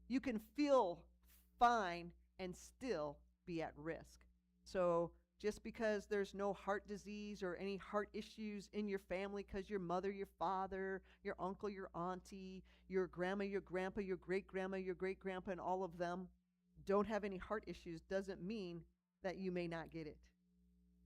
You can feel fine and still be at risk. So just because there's no heart disease or any heart issues in your family because your mother, your father, your uncle, your auntie, your grandma, your grandpa, your great-grandma, your great-grandpa, and all of them don't have any heart issues doesn't mean that you may not get it.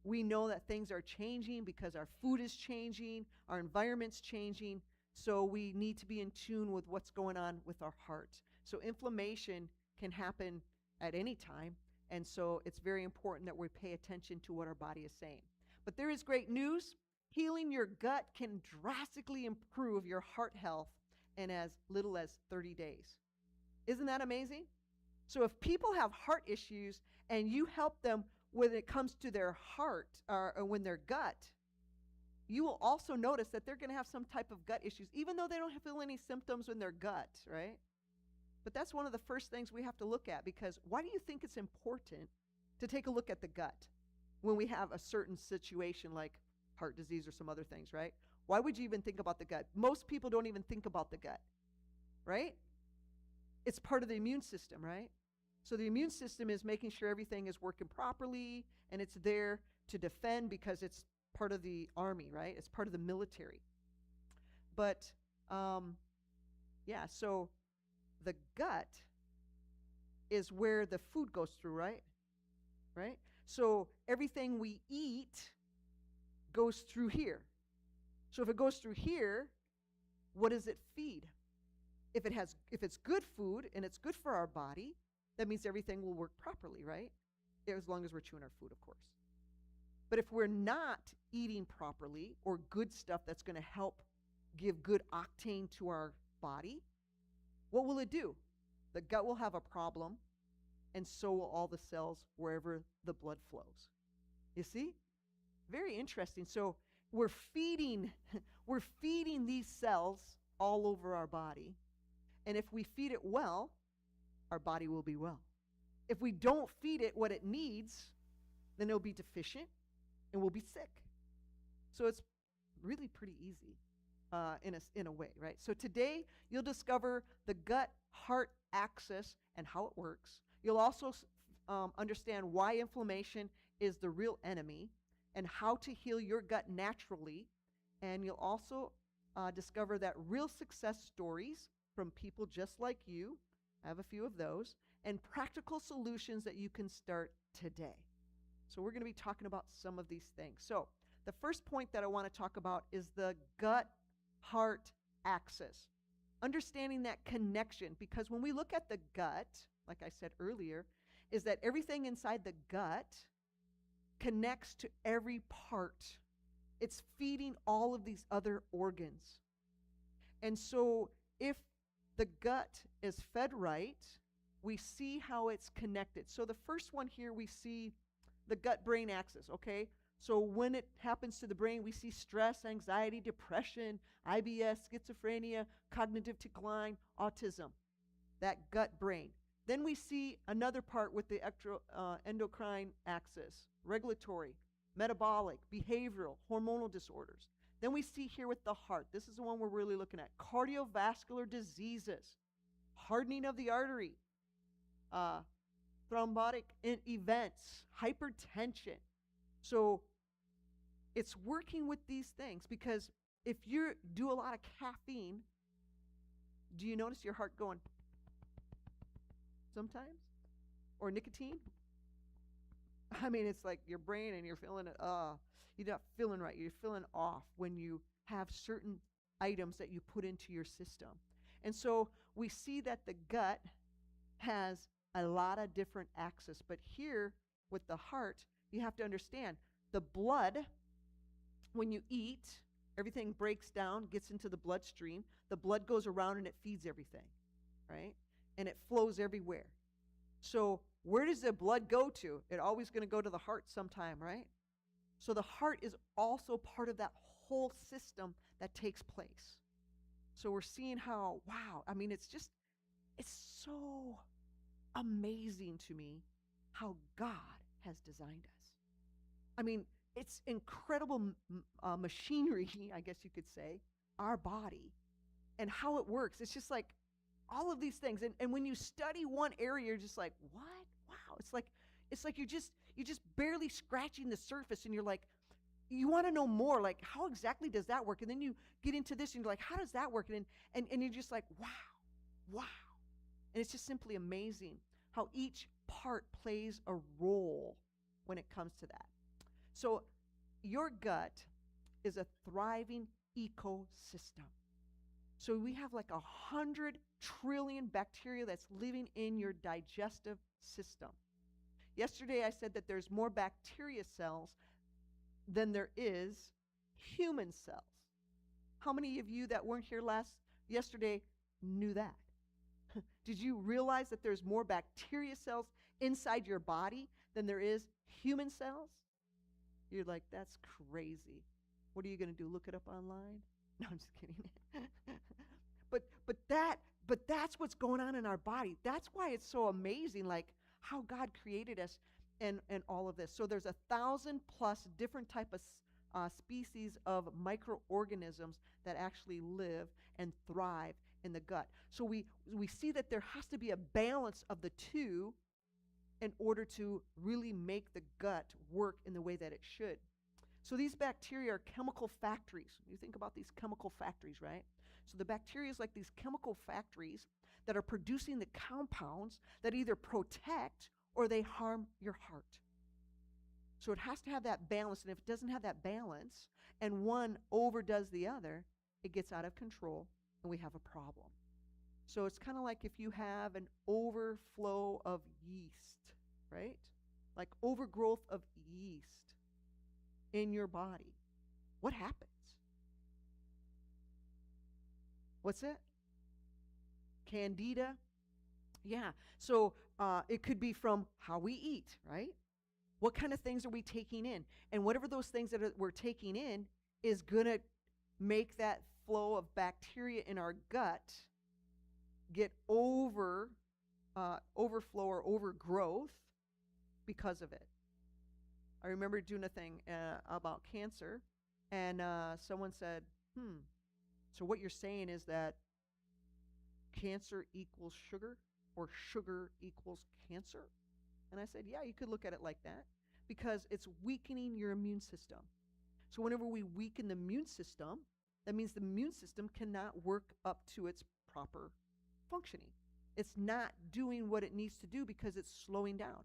We know that things are changing because our food is changing, our environment's changing, so we need to be in tune with what's going on with our heart. So inflammation can happen at any time, and so it's very important that we pay attention to what our body is saying. But there is great news. Healing your gut can drastically improve your heart health in as little as 30 days. Isn't that amazing? So if people have heart issues and you help them when it comes to their heart or when their gut, you will also notice that they're going to have some type of gut issues, even though they don't feel any symptoms in their gut, right? But that's one of the first things we have to look at, because why do you think it's important to take a look at the gut when we have a certain situation like heart disease or some other things, right? Why would you even think about the gut? Most people don't even think about the gut, right? It's part of the immune system, right? So the immune system is making sure everything is working properly, and it's there to defend because it's part of the army, right? It's part of the military. But so the gut is where the food goes through, right? Right? So everything we eat goes through here. So if it goes through here, what does it feed? If it's good food and it's good for our body, that means everything will work properly, right? As long as we're chewing our food, of course. But if we're not eating properly or good stuff that's going to help give good octane to our body, what will it do? The gut will have a problem, and so will all the cells wherever the blood flows. You see? Very interesting. So we're feeding these cells all over our body. And if we feed it well, our body will be well. If we don't feed it what it needs, then it'll be deficient and we'll be sick. So it's really pretty easy in a way, right? So today you'll discover the gut-heart axis and how it works. You'll also understand why inflammation is the real enemy and how to heal your gut naturally. And you'll also discover that real success stories from people just like you, I have a few of those, and practical solutions that you can start today. So we're going to be talking about some of these things. So the first point that I want to talk about is the gut-heart axis. Understanding that connection, because when we look at the gut, like I said earlier, is that everything inside the gut connects to every part. It's feeding all of these other organs. And so if the gut is fed right, we see how it's connected. So the first one here, we see the gut-brain axis, okay? So when it happens to the brain, we see stress, anxiety, depression, IBS, schizophrenia, cognitive decline, autism, that gut-brain. Then we see another part with the endocrine axis, regulatory, metabolic, behavioral, hormonal disorders. Then we see here with the heart, this is the one we're really looking at, cardiovascular diseases, hardening of the artery, thrombotic events, hypertension. So it's working with these things, because if you do a lot of caffeine, do you notice your heart going sometimes? Or nicotine? I mean, it's like your brain and you're feeling it, you're not feeling right. You're feeling off when you have certain items that you put into your system. And so we see that the gut has a lot of different axes. But here with the heart, you have to understand the blood, when you eat, everything breaks down, gets into the bloodstream. The blood goes around and it feeds everything, right? And it flows everywhere. So where does the blood go to? It's always going to go to the heart sometime, right? So the heart is also part of that whole system that takes place. So we're seeing how, wow, I mean, it's so amazing to me how God has designed us. I mean, it's incredible machinery, I guess you could say, our body, and how it works. It's just like, all of these things. And when you study one area, you're just like, what? Wow. It's like you're just barely scratching the surface, and you're like, you want to know more, like, how exactly does that work? And then you get into this and you're like, how does that work? And you're just like, wow. And it's just simply amazing how each part plays a role when it comes to that. So your gut is a thriving ecosystem. So we have like 100 trillion bacteria that's living in your digestive system. Yesterday I said that there's more bacteria cells than there is human cells. How many of you that weren't here yesterday knew that? Did you realize that there's more bacteria cells inside your body than there is human cells? You're like, that's crazy. What are you going to do? Look it up online? No, I'm just kidding. but that's what's going on in our body. That's why it's so amazing, like how God created us and all of this. So there's 1,000+ different type of species of microorganisms that actually live and thrive in the gut. So we see that there has to be a balance of the two in order to really make the gut work in the way that it should. So these bacteria are chemical factories. You think about these chemical factories, right? So the bacteria is like these chemical factories that are producing the compounds that either protect or they harm your heart. So it has to have that balance, and if it doesn't have that balance and one overdoes the other, it gets out of control and we have a problem. So it's kind of like if you have an overflow of yeast, right? Like overgrowth of yeast in your body. What happens? What's it? Candida? Yeah. So it could be from how we eat, right? What kind of things are we taking in? And whatever those things that we're taking in is going to make that flow of bacteria in our gut get overflow or overgrowth because of it. I remember doing a thing about cancer, and someone said, so what you're saying is that cancer equals sugar, or sugar equals cancer? And I said, yeah, you could look at it like that, because it's weakening your immune system. So whenever we weaken the immune system, that means the immune system cannot work up to its proper functioning. It's not doing what it needs to do because it's slowing down.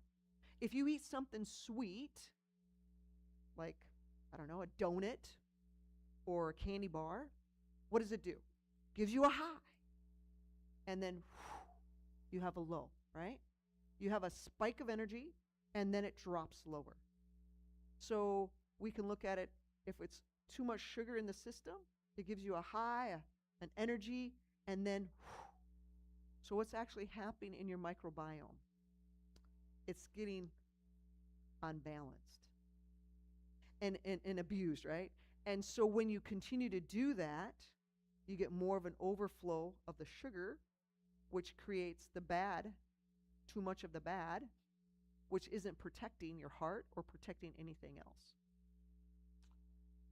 If you eat something sweet, like, I don't know, a donut or a candy bar, what does it do? Gives you a high. And then you have a low, right? You have a spike of energy, and then it drops lower. So we can look at it, if it's too much sugar in the system, it gives you a high, an energy, and then so what's actually happening in your microbiome? It's getting unbalanced and abused, right? And so when you continue to do that, you get more of an overflow of the sugar, which creates the bad, too much of the bad, which isn't protecting your heart or protecting anything else.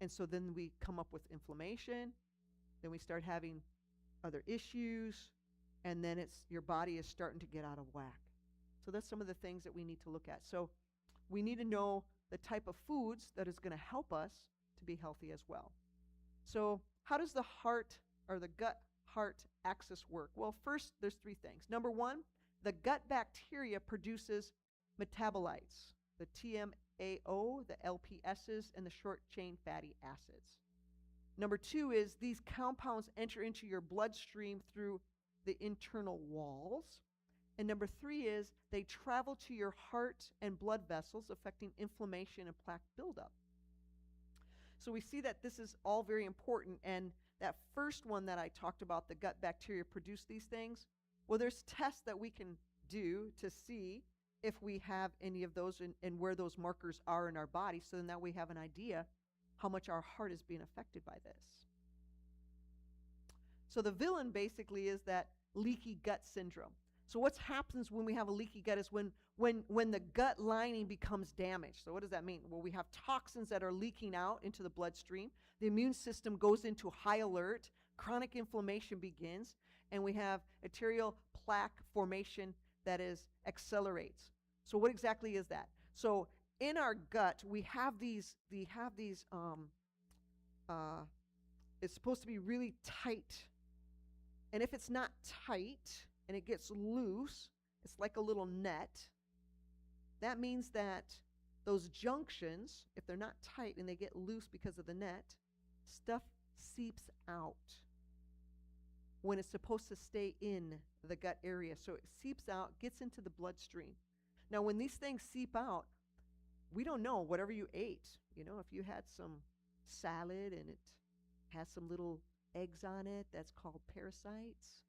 And so then we come up with inflammation, then we start having other issues, and then your body is starting to get out of whack. So that's some of the things that we need to look at. So we need to know the type of foods that is going to help us to be healthy as well. So how does the heart or the gut-heart axis work? Well, first, there's three things. Number one, the gut bacteria produces metabolites, the TMAO, the LPSs, and the short-chain fatty acids. Number two is these compounds enter into your bloodstream through the internal walls. And number three is they travel to your heart and blood vessels, affecting inflammation and plaque buildup. So we see that this is all very important. And that first one that I talked about, the gut bacteria produce these things, well, there's tests that we can do to see if we have any of those and where those markers are in our body, so then that we have an idea how much our heart is being affected by this. So the villain basically is that leaky gut syndrome. So what happens when we have a leaky gut is when the gut lining becomes damaged. So what does that mean? Well, we have toxins that are leaking out into the bloodstream. The immune system goes into high alert. Chronic inflammation begins. and we have arterial plaque formation that is accelerates. So what exactly is that? So in our gut, we have these it's supposed to be really tight. And if it's not tight and it gets loose, it's like a little net. That means that those junctions, if they're not tight and they get loose because of the net, stuff seeps out when it's supposed to stay in the gut area. So it seeps out, gets into the bloodstream. Now, when these things seep out, we don't know whatever you ate. You know, if you had some salad and it has some little eggs on it, that's called parasites.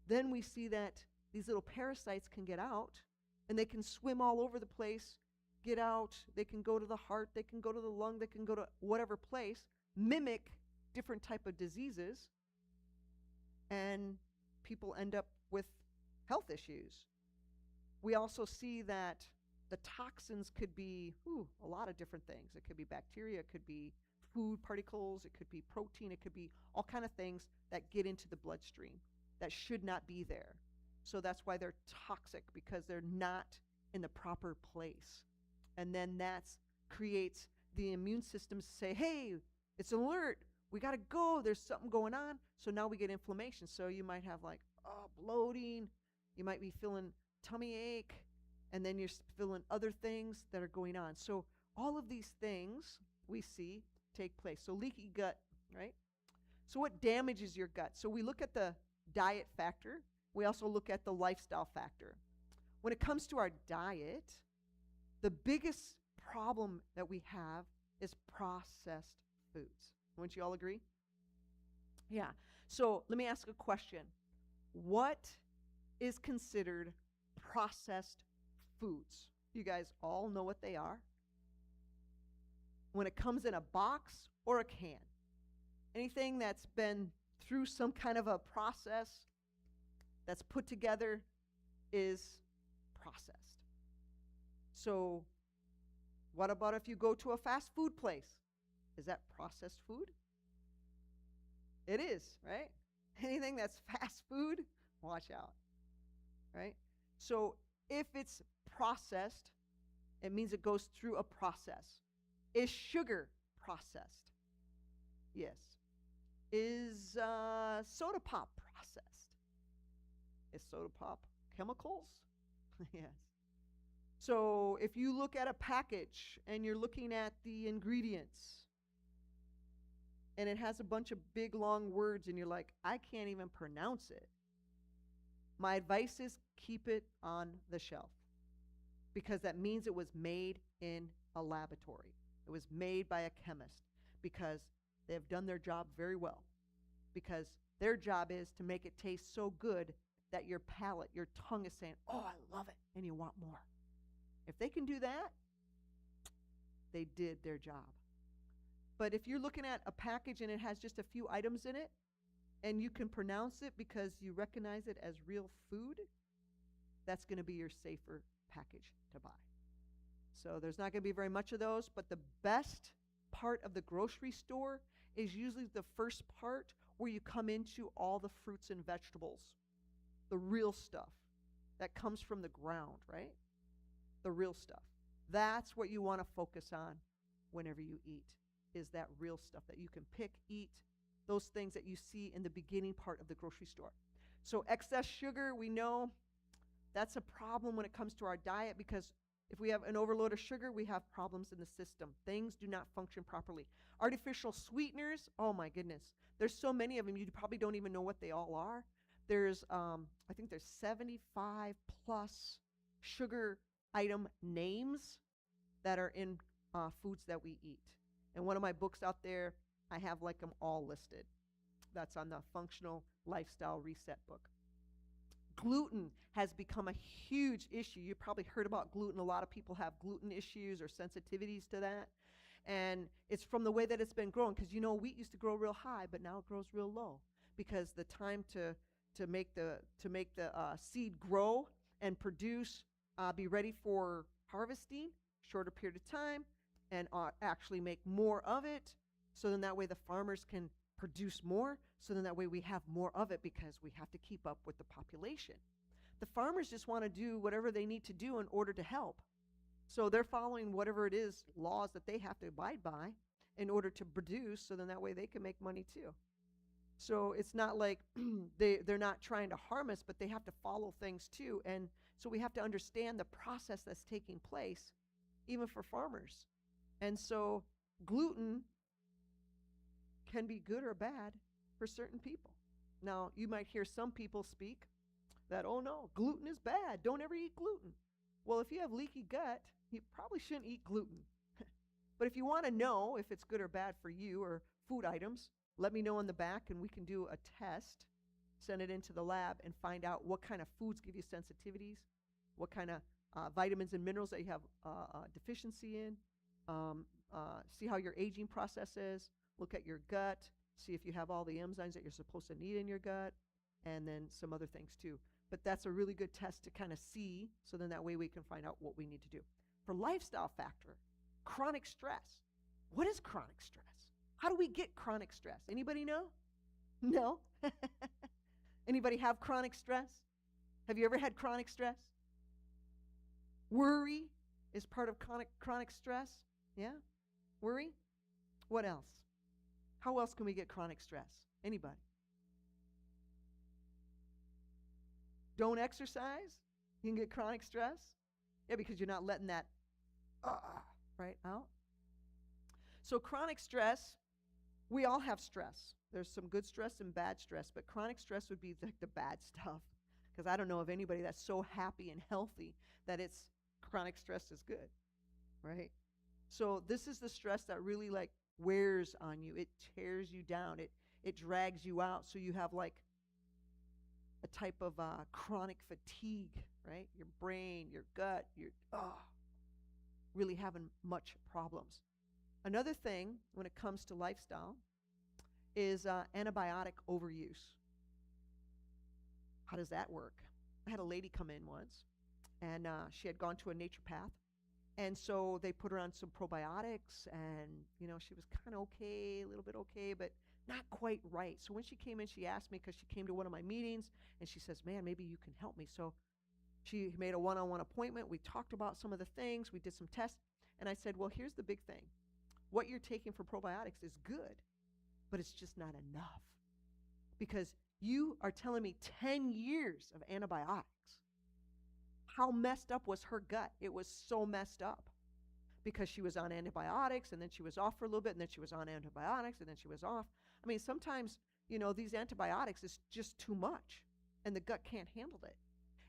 Then we see that these little parasites can get out and they can swim all over the place, get out, they can go to the heart, they can go to the lung, they can go to whatever place, mimic different type of diseases, and people end up with health issues. We also see that the toxins could be a lot of different things. It could be bacteria, it could be food particles, it could be protein, it could be all kind of things that get into the bloodstream that should not be there. So that's why they're toxic, because they're not in the proper place. And then that creates the immune system to say, hey, it's alert, we got to go, there's something going on. So now we get inflammation. So you might have like bloating, you might be feeling tummy ache, and then you're feeling other things that are going on. So all of these things we see take place. So leaky gut, right? So what damages your gut? So we look at the diet factor. We also look at the lifestyle factor. When it comes to our diet, the biggest problem that we have is processed foods. Wouldn't you all agree? Yeah. So let me ask a question. What is considered processed foods? You guys all know what they are. When it comes in a box or a can, anything that's been through some kind of a process that's put together is processed. So what about if you go to a fast food place? Is that processed food? It is, right? Anything that's fast food, watch out, right? So if it's processed, it means it goes through a process. Is sugar processed? Yes. Is soda pop processed? Is soda pop chemicals? Yes. So if you look at a package and you're looking at the ingredients and it has a bunch of big long words and you're like, I can't even pronounce it, my advice is keep it on the shelf, because that means it was made in a laboratory. It was made by a chemist, because they have done their job very well, because their job is to make it taste so good that your palate, your tongue is saying, oh, I love it, and you want more. If they can do that, they did their job. But if you're looking at a package and it has just a few items in it, and you can pronounce it because you recognize it as real food, that's going to be your safer package to buy. So there's not going to be very much of those, but the best part of the grocery store is usually the first part where you come into all the fruits and vegetables, the real stuff that comes from the ground, right? The real stuff. That's what you want to focus on whenever you eat, is that real stuff that you can pick, eat, those things that you see in the beginning part of the grocery store. So excess sugar, we know that's a problem when it comes to our diet, because if we have an overload of sugar, we have problems in the system. Things do not function properly. Artificial sweeteners, oh my goodness. There's so many of them, you probably don't even know what they all are. There's, I think there's 75 plus sugar item names that are in foods that we eat. And one of my books out there, I have like them all listed. That's on the Functional Lifestyle Reset book. Gluten has become a huge issue. You probably heard about gluten. A lot of people have gluten issues or sensitivities to that. And it's from the way that it's been grown, because you know wheat used to grow real high, but now it grows real low, because the time to make the seed grow and produce, be ready for harvesting, shorter period of time, and actually make more of it. So then that way the farmers can produce more, so then that way we have more of it because we have to keep up with the population. The farmers just want to do whatever they need to do in order to help. So they're following whatever it is, laws that they have to abide by in order to produce, so then that way they can make money too. So it's not like they're not trying to harm us, but they have to follow things too. And so we have to understand the process that's taking place, even for farmers. And so gluten can be good or bad for certain people. Now, you might hear some people speak that, oh no, gluten is bad. Don't ever eat gluten. Well, if you have leaky gut, you probably shouldn't eat gluten. But if you want to know if it's good or bad for you or food items, let me know in the back and we can do a test, send it into the lab and find out what kind of foods give you sensitivities, what kind of vitamins and minerals that you have deficiency in, see how your aging process is, look at your gut, see if you have all the enzymes that you're supposed to need in your gut, and then some other things too. But that's a really good test to kind of see, so then that way we can find out what we need to do. For lifestyle factor, chronic stress. What is chronic stress? How do we get chronic stress? Anybody know? No? Anybody have chronic stress? Have you ever had chronic stress? Worry is part of chronic stress. Yeah? Worry? What else? How else can we get chronic stress? Anybody? Don't exercise? You can get chronic stress? Yeah, because you're not letting that right out. So chronic stress, we all have stress. There's some good stress and bad stress, but chronic stress would be like the bad stuff, because I don't know of anybody that's so happy and healthy that it's chronic stress is good, right? So this is the stress that really like wears on you. It tears you down. It drags you out. So you have like a type of chronic fatigue, right? Your brain, your gut, you're really having much problems. Another thing when it comes to lifestyle is antibiotic overuse. How does that work? I had a lady come in once, and she had gone to a naturopath, and so they put her on some probiotics, and she was kind of okay, a little bit okay, but not quite right. So when she came in, she asked me, because she came to one of my meetings, and she says, man, maybe you can help me. So she made a one-on-one appointment. We talked about some of the things. We did some tests, and I said, well, here's the big thing. What you're taking for probiotics is good, but it's just not enough, because you are telling me 10 years of antibiotics. How messed up was her gut? It was so messed up because she was on antibiotics, and then she was off for a little bit, and then she was on antibiotics, and then she was off. I mean, sometimes, these antibiotics is just too much, and the gut can't handle it.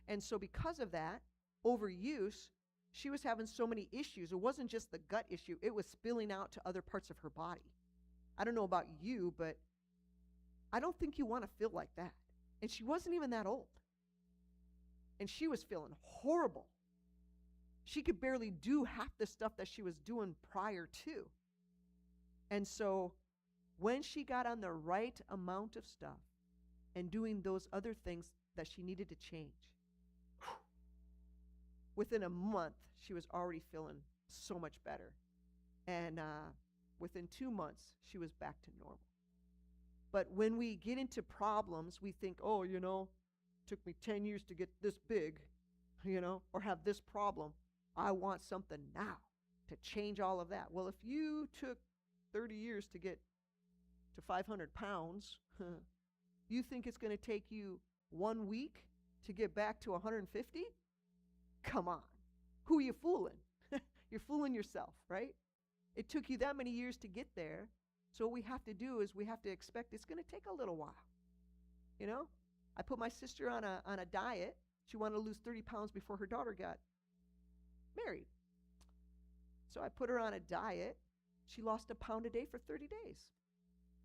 And so because of that overuse, she was having so many issues. It wasn't just the gut issue. It was spilling out to other parts of her body. I don't know about you, but I don't think you want to feel like that. And she wasn't even that old. And she was feeling horrible. She could barely do half the stuff that she was doing prior to. And so when she got on the right amount of stuff and doing those other things that she needed to change, within a month, she was already feeling so much better. And within 2 months, she was back to normal. But when we get into problems, we think, took me 10 years to get this big, or have this problem. I want something now to change all of that. Well, if you took 30 years to get to 500 pounds, you think it's going to take you 1 week to get back to 150? Come on. Who are you fooling? You're fooling yourself, right? It took you that many years to get there. So what we have to do is we have to expect it's going to take a little while. I put my sister on a diet. She wanted to lose 30 pounds before her daughter got married. So I put her on a diet. She lost a pound a day for 30 days.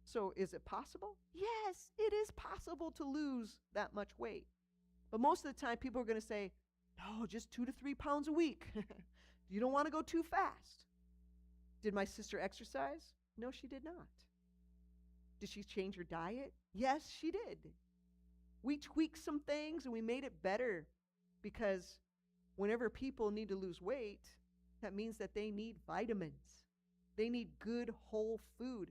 So is it possible? Yes, it is possible to lose that much weight. But most of the time people are going to say, no, just 2 to 3 pounds a week. You don't want to go too fast. Did my sister exercise? No, she did not. Did she change her diet? Yes, she did. We tweaked some things and we made it better, because whenever people need to lose weight, that means that they need vitamins. They need good whole food.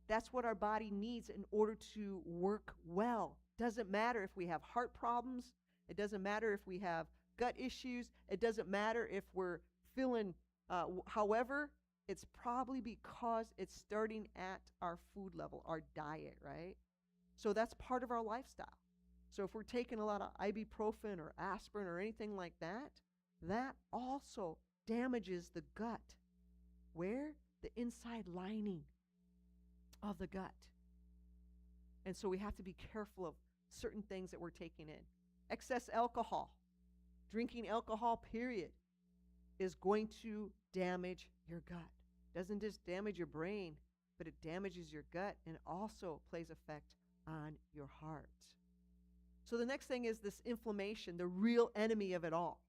That's what our body needs in order to work well. Doesn't matter if we have heart problems. It doesn't matter if we have gut issues. It doesn't matter if we're feeling, however, it's probably because it's starting at our food level, our diet, right? So that's part of our lifestyle. So if we're taking a lot of ibuprofen or aspirin or anything like that, that also damages the gut. Where? The inside lining of the gut. And so we have to be careful of certain things that we're taking in. Excess alcohol, drinking alcohol, period, is going to damage your gut. Doesn't just damage your brain, but it damages your gut and also plays effect on your heart. So the next thing is this inflammation, the real enemy of it all.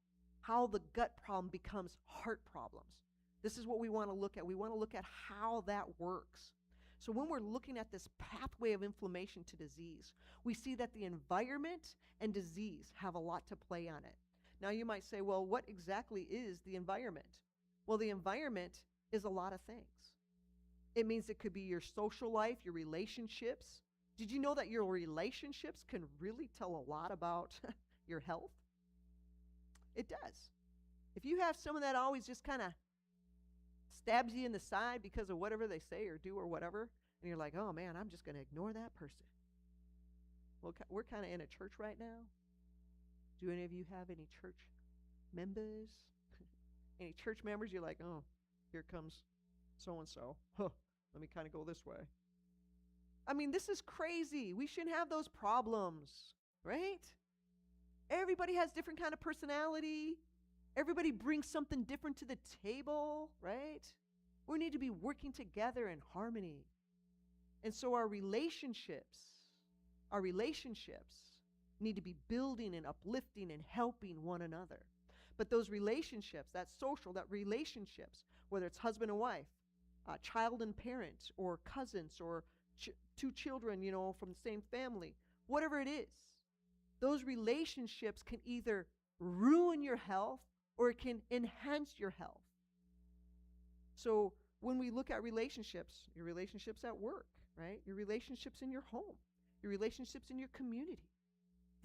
How the gut problem becomes heart problems. This is what we want to look at. We want to look at how that works. So when we're looking at this pathway of inflammation to disease, we see that the environment and disease have a lot to play on it. Now you might say, well, what exactly is the environment? Well, the environment is a lot of things. It means it could be your social life, your relationships. Did you know that your relationships can really tell a lot about your health? It does. If you have someone that always just kind of stabs you in the side because of whatever they say or do or whatever, and you're like, oh man, I'm just going to ignore that person. Well, we're kind of in a church right now. Do any of you have any church members? Any church members? You're like, oh, here comes so-and-so. Huh, let me kind of go this way. I mean, this is crazy. We shouldn't have those problems, right? Everybody has different kind of personality. Everybody brings something different to the table, right? We need to be working together in harmony. And so our relationships need to be building and uplifting and helping one another. But those relationships, that relationships, whether it's husband and wife, child and parent, or cousins, or two children, from the same family, whatever it is, those relationships can either ruin your health or it can enhance your health. So when we look at relationships, your relationships at work, right? Your relationships in your home, your relationships in your community.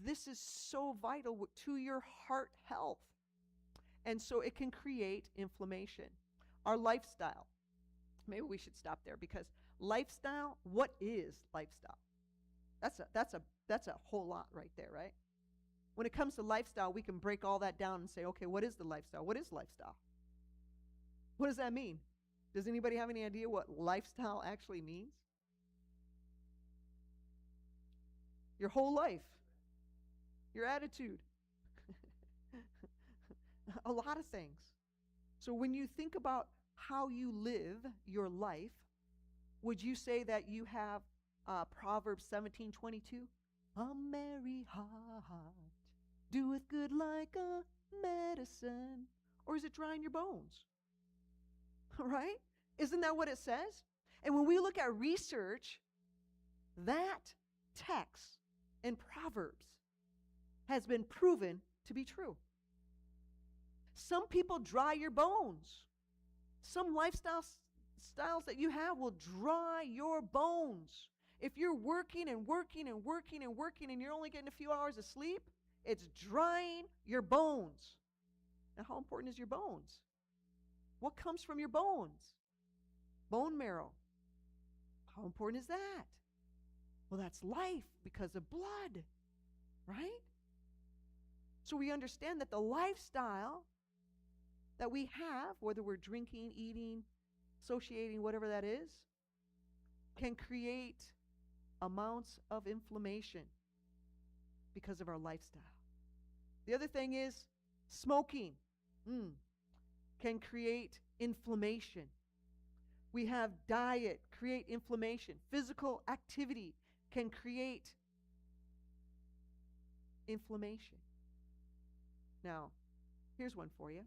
This is so vital to your heart health. And so it can create inflammation. Our lifestyle. Maybe we should stop there, because lifestyle, what is lifestyle? That's a whole lot right there, right? When it comes to lifestyle, we can break all that down and say, okay, what is the lifestyle? What is lifestyle? What does that mean? Does anybody have any idea what lifestyle actually means? Your whole life, your attitude, a lot of things. So when you think about how you live your life, would you say that you have Proverbs 17:22? A merry heart doeth good like a medicine. Or is it drying your bones? Right? Isn't that what it says? And when we look at research, that text in Proverbs has been proven to be true. Some people dry your bones. Some styles that you have will dry your bones. If you're working and working and working and working and you're only getting a few hours of sleep, it's drying your bones. Now, how important is your bones? What comes from your bones? Bone marrow. How important is that? Well, that's life because of blood, right? So we understand that the lifestyle that we have, whether we're drinking, eating, associating, whatever that is, can create amounts of inflammation because of our lifestyle. The other thing is smoking can create inflammation. We have diet, create inflammation. Physical activity can create inflammation. Now, here's one for you.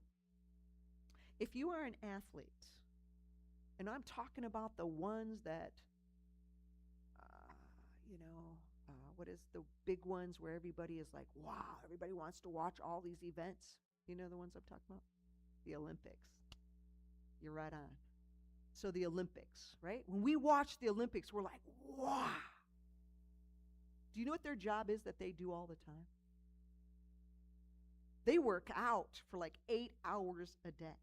If you are an athlete, and I'm talking about the ones that, what is the big ones where everybody is like, wow, everybody wants to watch all these events. You know the ones I'm talking about? The Olympics. You're right on. So the Olympics, right? When we watch the Olympics, we're like, wow. Do you know what their job is that they do all the time? They work out for like 8 hours a day.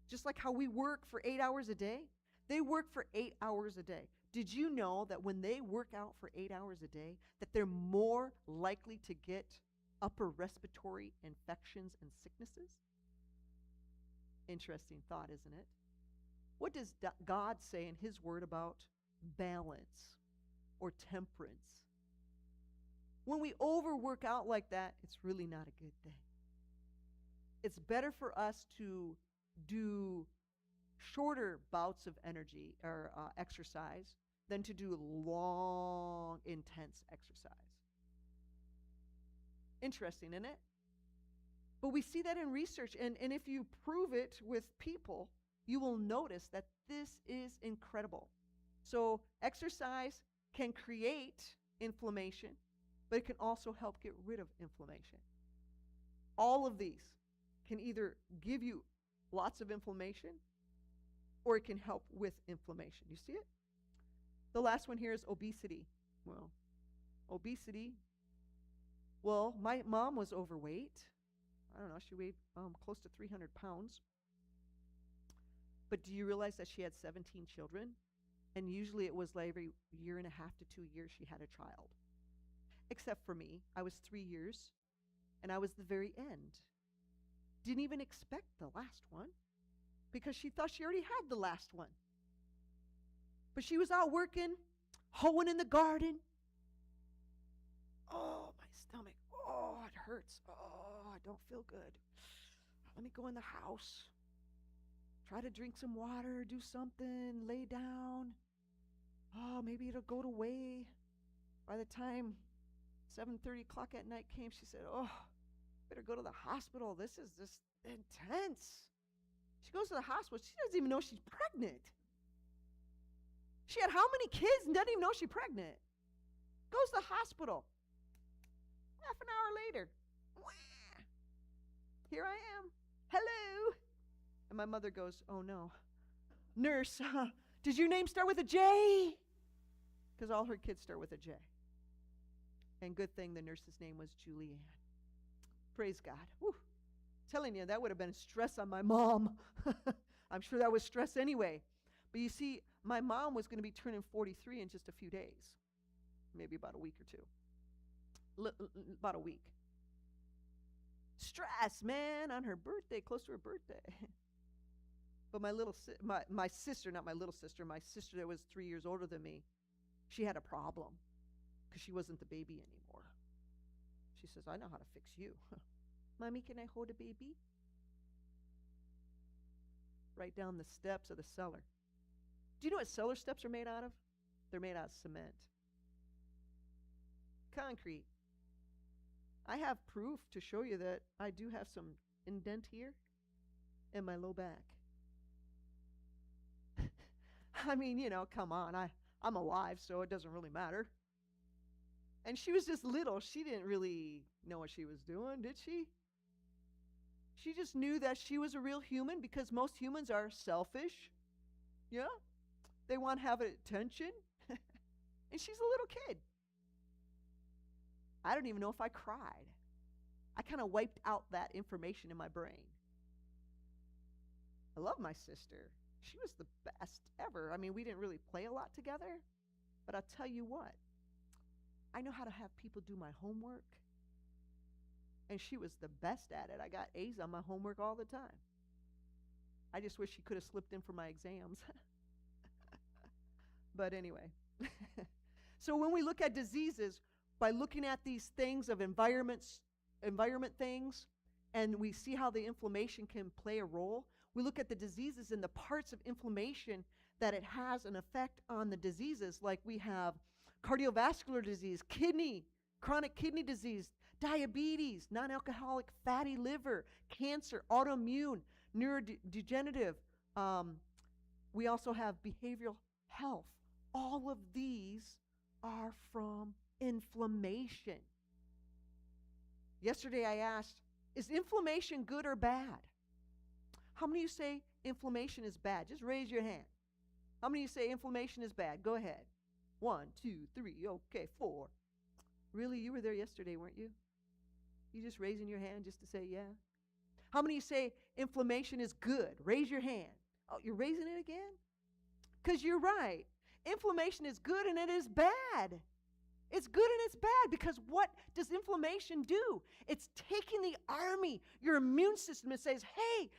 Just like how we work for 8 hours a day, they work for 8 hours a day. Did you know that when they work out for 8 hours a day, that they're more likely to get upper respiratory infections and sicknesses? Interesting thought, isn't it? What does God say in his word about balance or temperance? When we overwork out like that, it's really not a good thing. It's better for us to do shorter bouts of energy or exercise than to do long, intense exercise. Interesting, isn't it? But we see that in research, and if you prove it with people, you will notice that this is incredible. So exercise can create inflammation, but it can also help get rid of inflammation. All of these can either give you lots of inflammation or it can help with inflammation. You see it? The last one here is obesity. Well, obesity. Well, my mom was overweight. I don't know, she weighed close to 300 pounds. But do you realize that she had 17 children? And usually it was like every year and a half to 2 years she had a child. Except for me. I was 3 years, and I was the very end. Didn't even expect the last one because she thought she already had the last one. But she was out working, hoeing in the garden. Oh, my stomach. Oh, it hurts. Oh, I don't feel good. Let me go in the house. Try to drink some water, do something, lay down. Oh, maybe it'll go away. By the time 7:30 o'clock at night came, she said, oh, better go to the hospital. This is just intense. She goes to the hospital. She doesn't even know she's pregnant. She had how many kids and doesn't even know she's pregnant. Goes to the hospital. Half an hour later, wah, here I am. Hello. And my mother goes, oh no. Nurse, does your name start with a J? Because all her kids start with a J. And good thing the nurse's name was Julianne. Praise God. Whew. Telling you, that would have been stress on my mom. I'm sure that was stress anyway. But you see, my mom was going to be turning 43 in just a few days. Maybe about a week or two. About a week. Stress, man, on her birthday, close to her birthday. But my sister, not my little sister, my sister that was 3 years older than me, she had a problem because she wasn't the baby anymore. She says, I know how to fix you. Mommy, can I hold a baby? Right down the steps of the cellar. Do you know what cellar steps are made out of? They're made out of cement. Concrete. I have proof to show you that I do have some indent here in my low back. I mean, come on. I'm alive, so it doesn't really matter. And she was just little. She didn't really know what she was doing, did she? She just knew that she was a real human because most humans are selfish. Yeah? They want to have attention. And she's a little kid. I don't even know if I cried. I kind of wiped out that information in my brain. I love my sister. She was the best ever. I mean, we didn't really play a lot together, but I'll tell you what. I know how to have people do my homework, and she was the best at it. I got A's on my homework all the time. I just wish she could have slipped in for my exams. But anyway. So when we look at diseases, by looking at these things of environment things, and we see how the inflammation can play a role, we look at the diseases and the parts of inflammation that it has an effect on the diseases, like we have cardiovascular disease, chronic kidney disease, diabetes, non-alcoholic fatty liver, cancer, autoimmune, neurodegenerative. We also have behavioral health. All of these are from inflammation. Yesterday I asked, is inflammation good or bad? How many of you say inflammation is bad? Just raise your hand. How many of you say inflammation is bad? Go ahead. 1, 2, 3, okay, 4. Really? You were there yesterday, weren't you? You just raising your hand just to say yeah? How many of you say inflammation is good? Raise your hand. Oh, you're raising it again? Because you're right. Inflammation is good and it is bad. It's good and it's bad because what does inflammation do? It's taking the army, your immune system, and says, hey,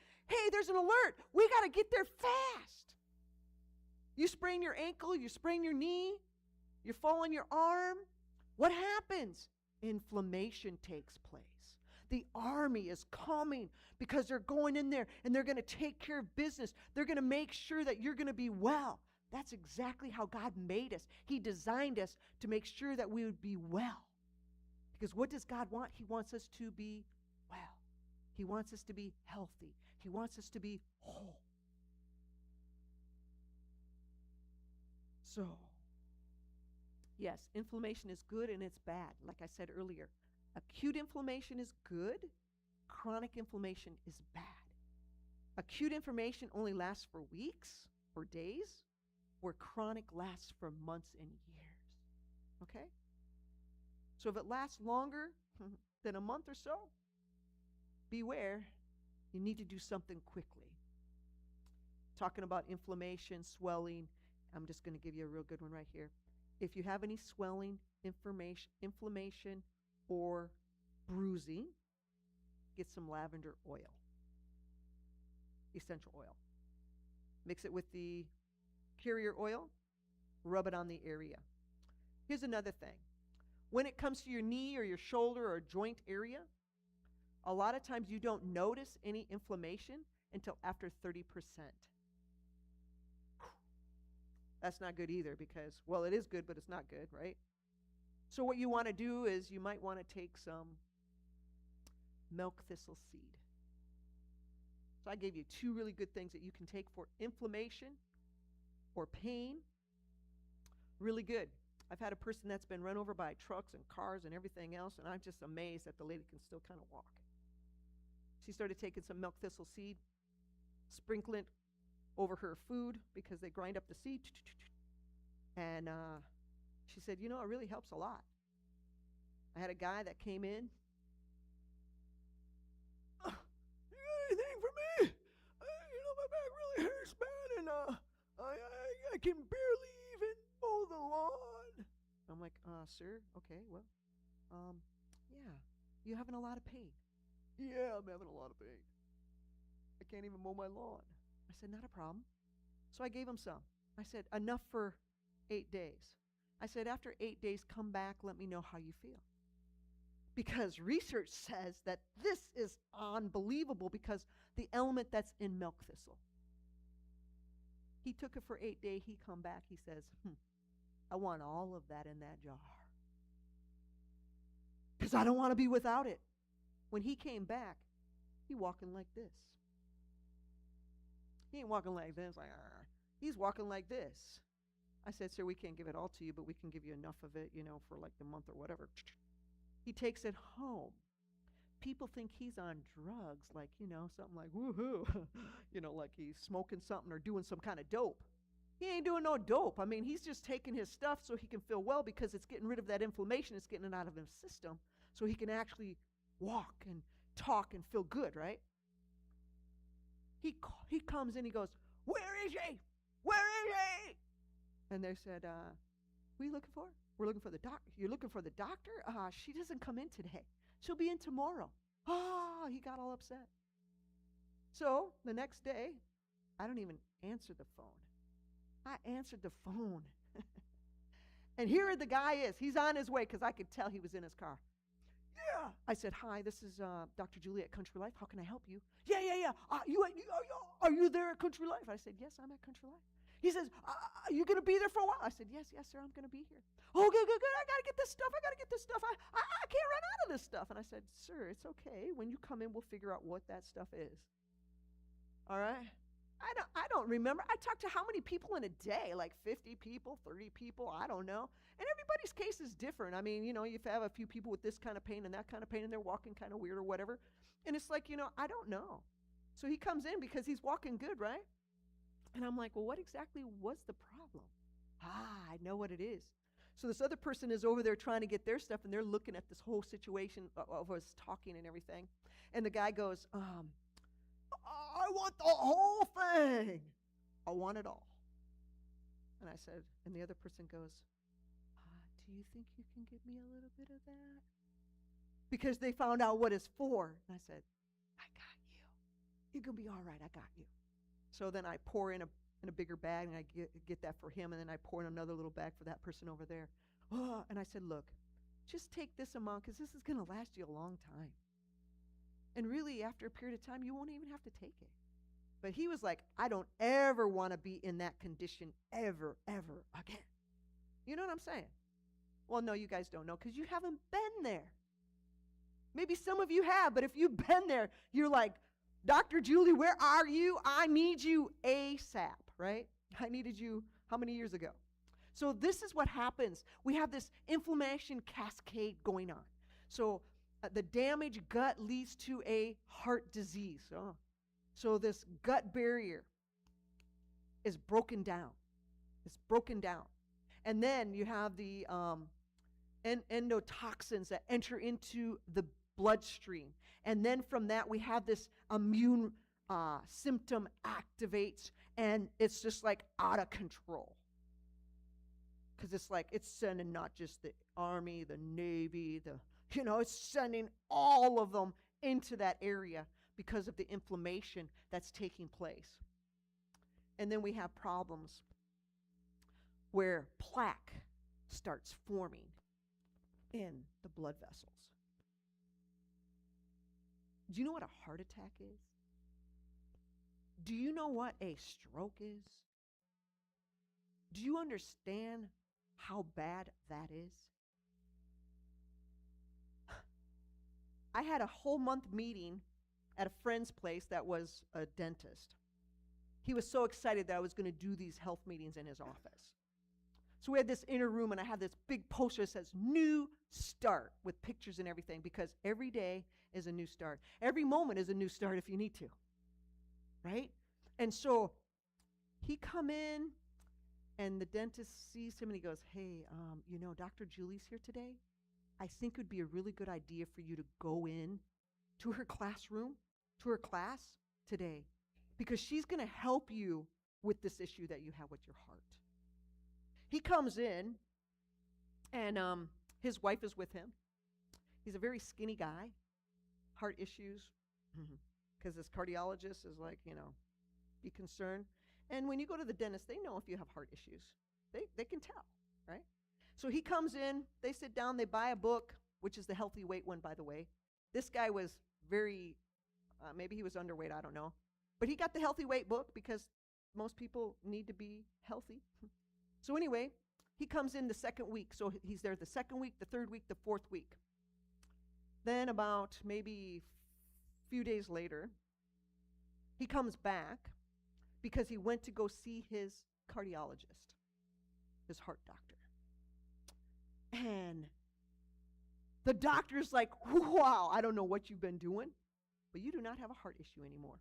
there's an alert. We got to get there fast. You sprain your ankle, you sprain your knee, you fall on your arm. What happens? Inflammation takes place. The army is coming because they're going in there and they're going to take care of business. They're going to make sure that you're going to be well. That's exactly how God made us. He designed us to make sure that we would be well. Because what does God want? He wants us to be well. He wants us to be healthy. He wants us to be whole. So, yes, inflammation is good and it's bad. Like I said earlier, acute inflammation is good. Chronic inflammation is bad. Acute inflammation only lasts for weeks or days, where chronic lasts for months and years. Okay? So if it lasts longer than a month or so, beware. You need to do something quickly. Talking about inflammation, swelling, I'm just going to give you a real good one right here. If you have any swelling, inflammation, or bruising, get some lavender oil, essential oil. Mix it with the carrier oil, rub it on the area. Here's another thing. When it comes to your knee or your shoulder or joint area, a lot of times you don't notice any inflammation until after 30%. That's not good either because, well, it is good, but it's not good, right? So what you want to do is you might want to take some milk thistle seed. So I gave you 2 really good things that you can take for inflammation or pain. Really good. I've had a person that's been run over by trucks and cars and everything else, and I'm just amazed that the lady can still kind of walk. She started taking some milk thistle seed, sprinkling it over her food because they grind up the seed. And she said, it really helps a lot. I had a guy that came in. You got anything for me? My back really hurts bad, and I can barely even mow the lawn. I'm like, sir, okay, well, yeah, you having a lot of pain? Yeah, I'm having a lot of pain. I can't even mow my lawn. I said, not a problem. So I gave him some. I said, enough for 8 days. I said, after 8 days, come back, let me know how you feel. Because research says that this is unbelievable because the element that's in milk thistle. He took it for 8 days. He come back. He says, I want all of that in that jar. Because I don't want to be without it. When he came back, he walking like this. He ain't walking like this. He's walking like this. I said, sir, we can't give it all to you, but we can give you enough of it, for like the month or whatever. He takes it home. People think he's on drugs, like, something like, woohoo, like he's smoking something or doing some kind of dope. He ain't doing no dope. I mean, he's just taking his stuff so he can feel well because it's getting rid of that inflammation. It's getting it out of his system so he can actually walk and talk and feel good, right? He comes in, he goes, where is he? Where is he? And they said, what are you looking for? We're looking for the doctor. You're looking for the doctor? She doesn't come in today. She'll be in tomorrow. He got all upset. So the next day, I don't even answer the phone. I answered the phone. And here the guy is. He's on his way because I could tell he was in his car. Yeah. I said, hi, this is Dr. Julie at Country Life. How can I help you? Yeah. Are you there at Country Life? I said, yes, I'm at Country Life. He says, are you going to be there for a while? I said, yes, sir, I'm going to be here. Oh, good. I got to get this stuff. I can't run out of this stuff. And I said, sir, it's okay. When you come in, we'll figure out what that stuff is. All right? I don't remember. I talked to how many people in a day? Like 50 people, 30 people, I don't know. And everybody's case is different. I mean, you have a few people with this kind of pain and that kind of pain, and they're walking kind of weird or whatever. And it's like, I don't know. So he comes in because he's walking good, right? And I'm like, well, what exactly was the problem? I know what it is. So this other person is over there trying to get their stuff, and they're looking at this whole situation of us talking and everything. And the guy goes, I want the whole thing. I want it all. And I said, and the other person goes, do you think you can give me a little bit of that? Because they found out what it's for. And I said, I got you. You're going to be all right. I got you. So then I pour in a bigger bag, and I get that for him, and then I pour in another little bag for that person over there. And I said, look, just take this amount because this is going to last you a long time. And really, after a period of time, you won't even have to take it. But he was like, I don't ever want to be in that condition ever, ever again. You know what I'm saying? Well, no, you guys don't know because you haven't been there. Maybe some of you have, but if you've been there, you're like, Dr. Julie, where are you? I need you ASAP, right? I needed you how many years ago? So this is what happens. We have this inflammation cascade going on. So the damaged gut leads to a heart disease. So this gut barrier is broken down. It's broken down. And then you have the endotoxins that enter into the bloodstream. And then from that, we have this immune symptom activates, and it's just like out of control. Because it's like it's sending not just the Army, the Navy, it's sending all of them into that area because of the inflammation that's taking place. And then we have problems where plaque starts forming in the blood vessels. Do you know what a heart attack is? Do you know what a stroke is? Do you understand how bad that is? I had a whole month meeting at a friend's place that was a dentist. He was so excited that I was going to do these health meetings in his office. So we had this inner room, and I had this big poster that says New Start with pictures and everything, because every day is a new start. Every moment is a new start if you need to, right? And so he come in, and the dentist sees him, and he goes, hey, Dr. Julie's here today. I think it would be a really good idea for you to go in to her classroom, to her class today, because she's going to help you with this issue that you have with your heart. He comes in, and his wife is with him. He's a very skinny guy, heart issues, because this cardiologist is like, be concerned. And when you go to the dentist, they know if you have heart issues. They can tell, right? So he comes in, they sit down, they buy a book, which is the healthy weight one, by the way. This guy was very, maybe he was underweight, I don't know. But he got the healthy weight book because most people need to be healthy. So anyway, he comes in the second week. So he's there the second week, the third week, the fourth week. Then about maybe a few days later, he comes back because he went to go see his cardiologist, his heart doctor. And the doctor's like, wow, I don't know what you've been doing, but you do not have a heart issue anymore.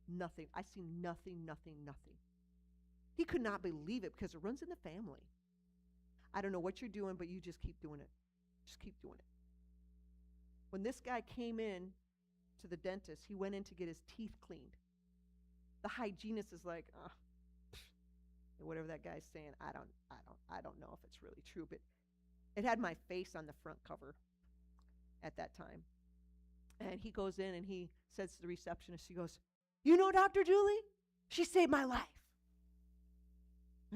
Nothing. I see nothing. He could not believe it because it runs in the family. I don't know what you're doing, but you just keep doing it. Just keep doing it. When this guy came in to the dentist, he went in to get his teeth cleaned. The hygienist is like, whatever that guy's saying, I don't know if it's really true, but it had my face on the front cover at that time. And he goes in and he says to the receptionist, he goes, Dr. Julie? She saved my life.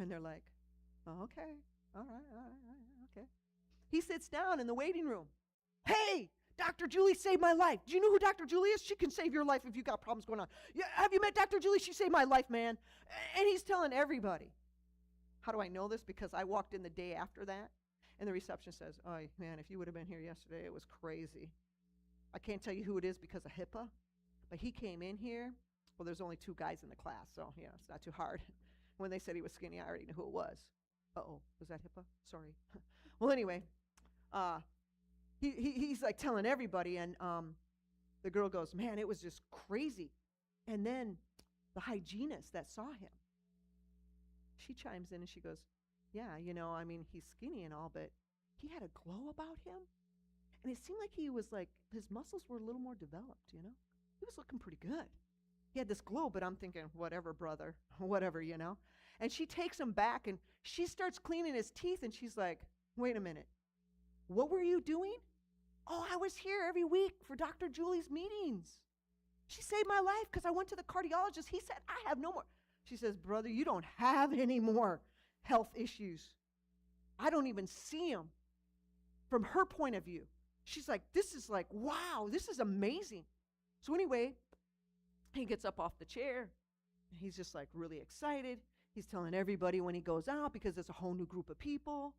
And they're like, oh, okay, all right, okay. He sits down in the waiting room. Hey, Dr. Julie saved my life. Do you know who Dr. Julie is? She can save your life if you got problems going on. Yeah, have you met Dr. Julie? She saved my life, man. And he's telling everybody. How do I know this? Because I walked in the day after that, and the receptionist says, oh, man, if you would have been here yesterday, it was crazy. I can't tell you who it is because of HIPAA, but he came in here. Well, there's only 2 guys in the class, so, it's not too hard. When they said he was skinny, I already knew who it was. Uh-oh, was that HIPAA? Sorry. Well, anyway, he's like telling everybody, and the girl goes, man, it was just crazy. And then the hygienist that saw him, she chimes in and she goes, yeah, he's skinny and all, but he had a glow about him. And it seemed like he was like, his muscles were a little more developed, He was looking pretty good. He had this glow, but I'm thinking, whatever, brother, whatever, And she takes him back and she starts cleaning his teeth and she's like, wait a minute. What were you doing? Oh, I was here every week for Dr. Julie's meetings. She saved my life because I went to the cardiologist. He said, I have no more. She says, brother, you don't have any more health issues. I don't even see them. From her point of view, she's like, this is like, wow, this is amazing. So anyway, he gets up off the chair. And he's just like really excited. He's telling everybody when he goes out because there's a whole new group of people.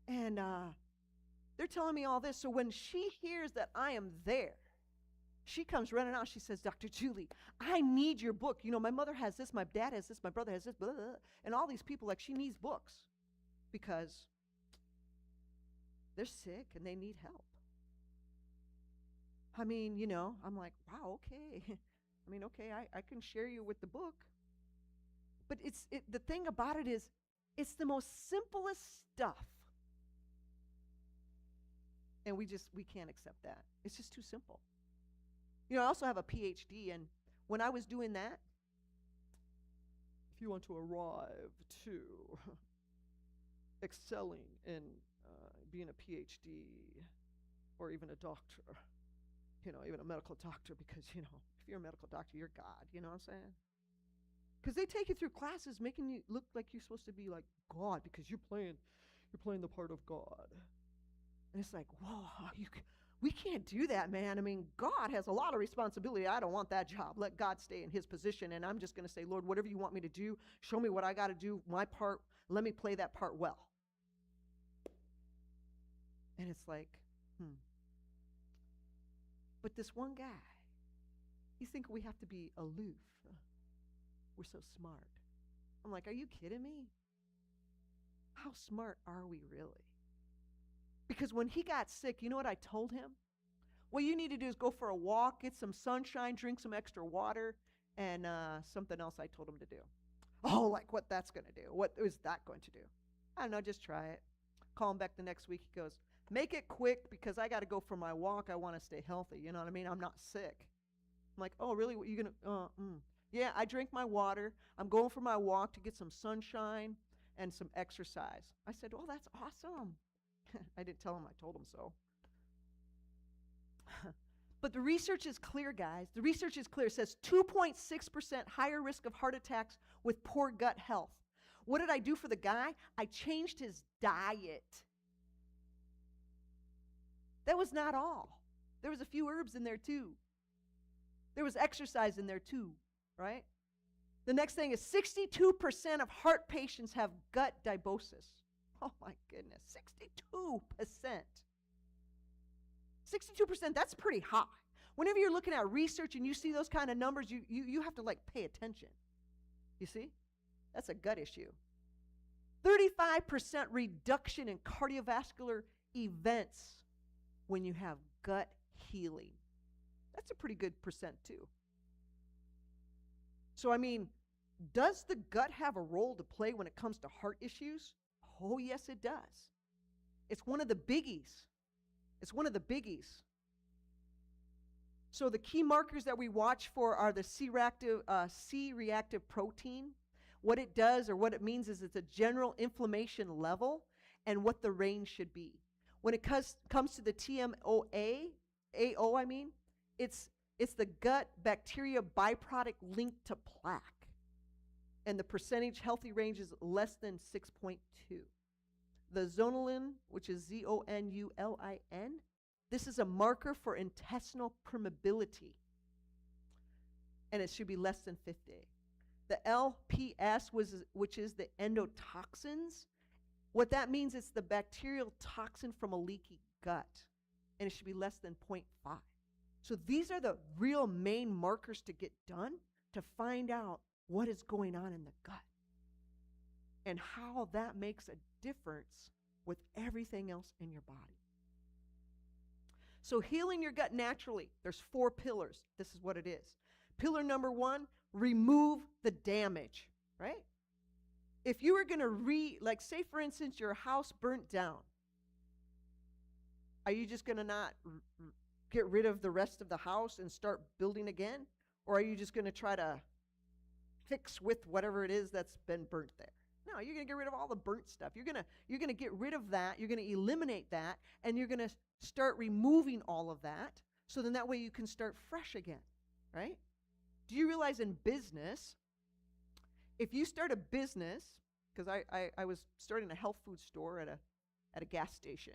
And they're telling me all this. So when she hears that I am there, she comes running out. She says, Dr. Julie, I need your book. My mother has this, my dad has this, my brother has this, blah, blah, blah. And all these people, like, she needs books because they're sick and they need help. I'm like, wow, okay. Okay, I can share you with the book. But the thing about it is, it's the most simplest stuff. And we can't accept that. It's just too simple. I also have a PhD, and when I was doing that, if you want to arrive to excelling in being a PhD or even a doctor, even a medical doctor, because, if you're a medical doctor, you're God, you know what I'm saying? Because they take you through classes making you look like you're supposed to be like God because you're playing the part of God. And it's like, whoa, we can't do that, man. God has a lot of responsibility. I don't want that job. Let God stay in his position. And I'm just going to say, Lord, whatever you want me to do, show me what I got to do, my part. Let me play that part well. And it's like, But this one guy, he's thinking we have to be aloof. We're so smart. I'm like, are you kidding me? How smart are we really? Because when he got sick, you know what I told him? What you need to do is go for a walk, get some sunshine, drink some extra water, and something else I told him to do. Oh, like what that's going to do. What is that going to do? I don't know, just try it. Call him back the next week. He goes, make it quick because I got to go for my walk. I want to stay healthy. You know what I mean? I'm not sick. I'm like, oh, really? What, you going to, Yeah, I drink my water. I'm going for my walk to get some sunshine and some exercise. I said, oh, that's awesome. I didn't tell him, I told him so. But the research is clear, guys. The research is clear. It says 2.6% higher risk of heart attacks with poor gut health. What did I do for the guy? I changed his diet. That was not all. There was a few herbs in there too. There was exercise in there too, right? The next thing is 62% of heart patients have gut dysbiosis. Oh my goodness, 62%. 62%, that's pretty high. Whenever you're looking at research and you see those kind of numbers, you have to like pay attention. You see? That's a gut issue. 35% reduction in cardiovascular events when you have gut healing. That's a pretty good percent too. So does the gut have a role to play when it comes to heart issues? Oh, yes, it does. It's one of the biggies. So the key markers that we watch for are the C-reactive protein. What it does or what it means is it's a general inflammation level and what the range should be. When it comes to the TMOA, it's the gut bacteria byproduct linked to plaque. And the percentage healthy range is less than 6.2. The zonulin, which is ZONULIN, this is a marker for intestinal permeability. And it should be less than 50. The LPS, which is the endotoxins, what that means is the bacterial toxin from a leaky gut. And it should be less than 0.5. So these are the real main markers to get done to find out what is going on in the gut and how that makes a difference with everything else in your body. So healing your gut naturally, there's 4 pillars. This is what it is. Pillar number 1, remove the damage, right? If you were going to like say for instance, your house burnt down, are you just going to not get rid of the rest of the house and start building again? Or are you just going to try to fix with whatever it is that's been burnt there? No, you're going to get rid of all the burnt stuff. You're going to get rid of that. You're going to eliminate that, and you're going to start removing all of that, so then that way you can start fresh again, right? Do you realize in business, if you start a business, because I was starting a health food store at a gas station.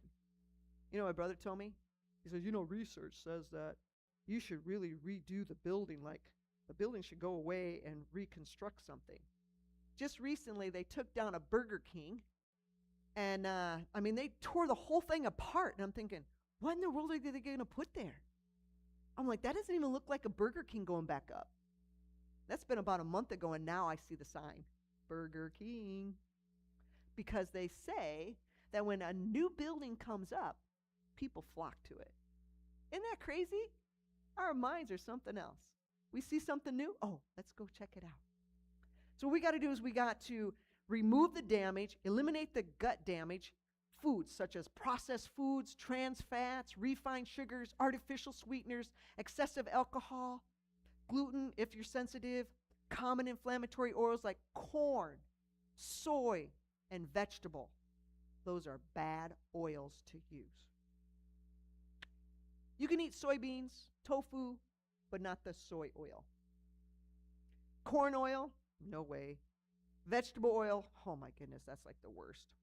You know what my brother told me? He says, research says that you should really redo the building, like the building should go away and reconstruct something. Just recently, they took down a Burger King, and they tore the whole thing apart, and I'm thinking, what in the world are they going to put there? I'm like, that doesn't even look like a Burger King going back up. That's been about a month ago, and now I see the sign, Burger King. Because they say that when a new building comes up, people flock to it. Isn't that crazy? Our minds are something else. We see something new, oh, let's go check it out. So what we got to do is we got to remove the damage, eliminate the gut damage, foods such as processed foods, trans fats, refined sugars, artificial sweeteners, excessive alcohol, gluten if you're sensitive, common inflammatory oils like corn, soy, and vegetable. Those are bad oils to use. You can eat soybeans, tofu, but not the soy oil. Corn oil, no way. Vegetable oil, oh my goodness, that's like the worst.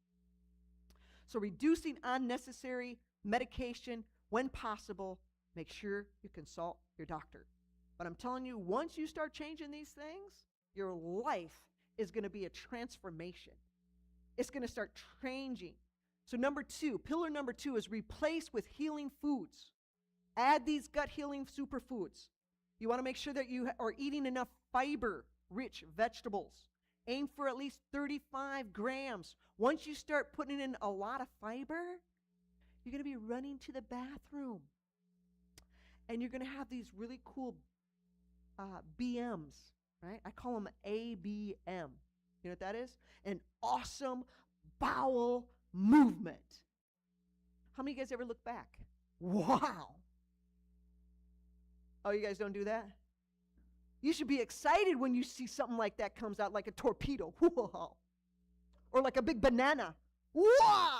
So reducing unnecessary medication when possible, make sure you consult your doctor. But I'm telling you, once you start changing these things, your life is going to be a transformation. It's going to start changing. So pillar number 2 is replace with healing foods. Add these gut healing superfoods. You want to make sure that you are eating enough fiber-rich vegetables. Aim for at least 35 grams. Once you start putting in a lot of fiber, you're going to be running to the bathroom. And you're going to have these really cool BMs, right? I call them ABM. You know what that is? An awesome bowel movement. How many of you guys ever look back? Wow. Oh, you guys don't do that? You should be excited when you see something like that comes out like a torpedo. Whoa. Or like a big banana. Wow.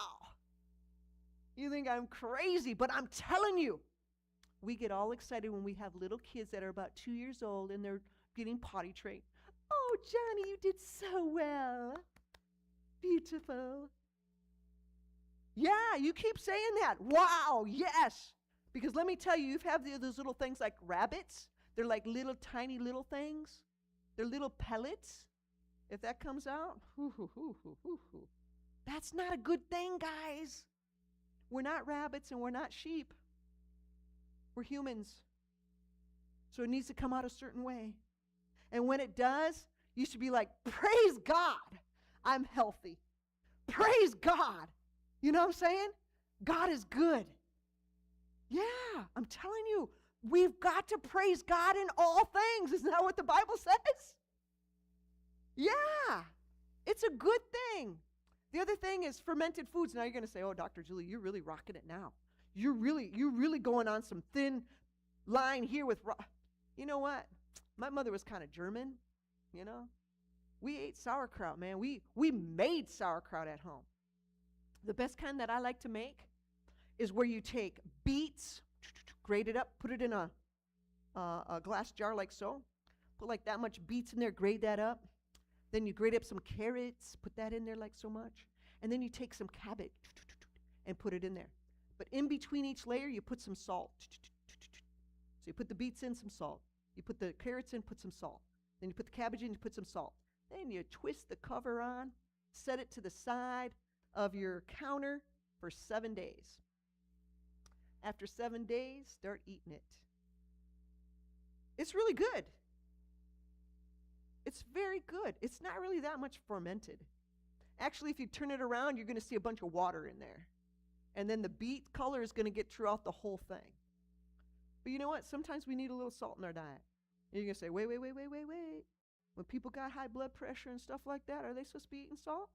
You think I'm crazy, but I'm telling you, we get all excited when we have little kids that are about 2 years old and they're getting potty trained. Oh, Johnny, you did so well. Beautiful. Yeah, you keep saying that. Wow, yes. Because let me tell you, you've had those little things like rabbits. They're like little tiny little things. They're little pellets. If that comes out, that's not a good thing, guys. We're not rabbits and we're not sheep. We're humans. So it needs to come out a certain way. And when it does, you should be like, praise God, I'm healthy. Praise God. You know what I'm saying? God is good. Yeah, I'm telling you, we've got to praise God in all things. Isn't that what the Bible says? Yeah, it's a good thing. The other thing is fermented foods. Now you're going to say, oh, Dr. Julie, you're really rocking it now. You're really going on some thin line here with, you know what? My mother was kind of German, you know. We ate sauerkraut, man. We made sauerkraut at home. The best kind that I like to make is where you take beets, grate it up, put it in a glass jar like so. Put like that much beets in there, grate that up. Then you grate up some carrots, put that in there like so much. And then you take some cabbage and put it in there. But in between each layer, you put some salt. So you put the beets in, some salt. You put the carrots in, put some salt. Then you put the cabbage in, you put some salt. Then you twist the cover on, set it to the side of your counter for 7 days. After 7 days, start eating it. It's really good. It's very good. It's not really that much fermented. Actually, if you turn it around, you're going to see a bunch of water in there. And then the beet color is going to get throughout the whole thing. But you know what? Sometimes we need a little salt in our diet. And you're going to say, wait. When people got high blood pressure and stuff like that, are they supposed to be eating salt?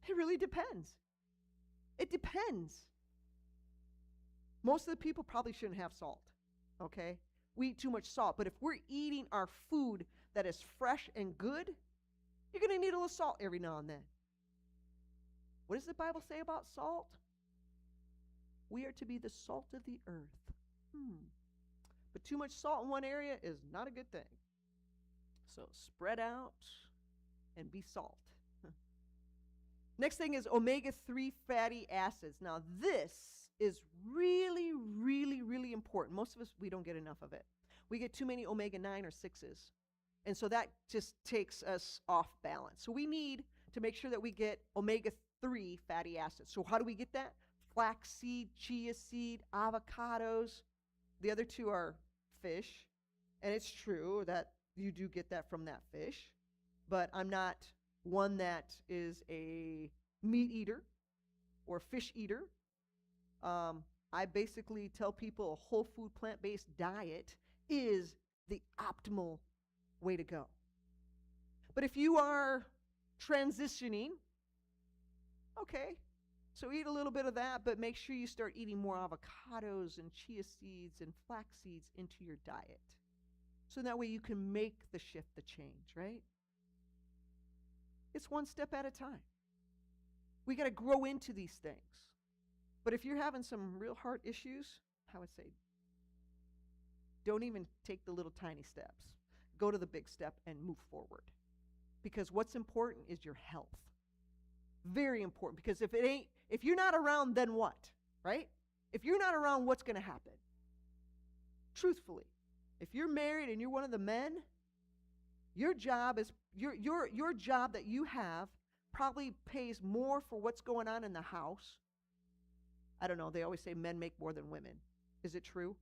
It really depends. It depends. Most of the people probably shouldn't have salt, okay? We eat too much salt. But if we're eating our food that is fresh and good, you're going to need a little salt every now and then. What does the Bible say about salt? We are to be the salt of the earth. But too much salt in one area is not a good thing. So spread out and be salt. Next thing is omega-3 fatty acids. Now this is really, really, really important. Most of us, we don't get enough of it. We get too many omega-9 or 6s. And so that just takes us off balance. So we need to make sure that we get omega-3 fatty acids. So how do we get that? Flaxseed, chia seed, avocados. The other two are fish. And it's true that you do get that from that fish. But I'm not one that is a meat eater or fish eater. I basically tell people a whole food plant-based diet is the optimal way to go. But if you are transitioning, okay, so eat a little bit of that, but make sure you start eating more avocados and chia seeds and flax seeds into your diet. So that way you can make the shift, the change, right? It's one step at a time. We got to grow into these things. But if you're having some real heart issues, I would say, don't even take the little tiny steps. Go to the big step and move forward. Because what's important is your health. Very important. Because if you're not around, then what? Right? If you're not around, what's going to happen? Truthfully, if you're married and you're one of the men, your job is your job that you have probably pays more for what's going on in the house. I don't know, they always say men make more than women. Is it true?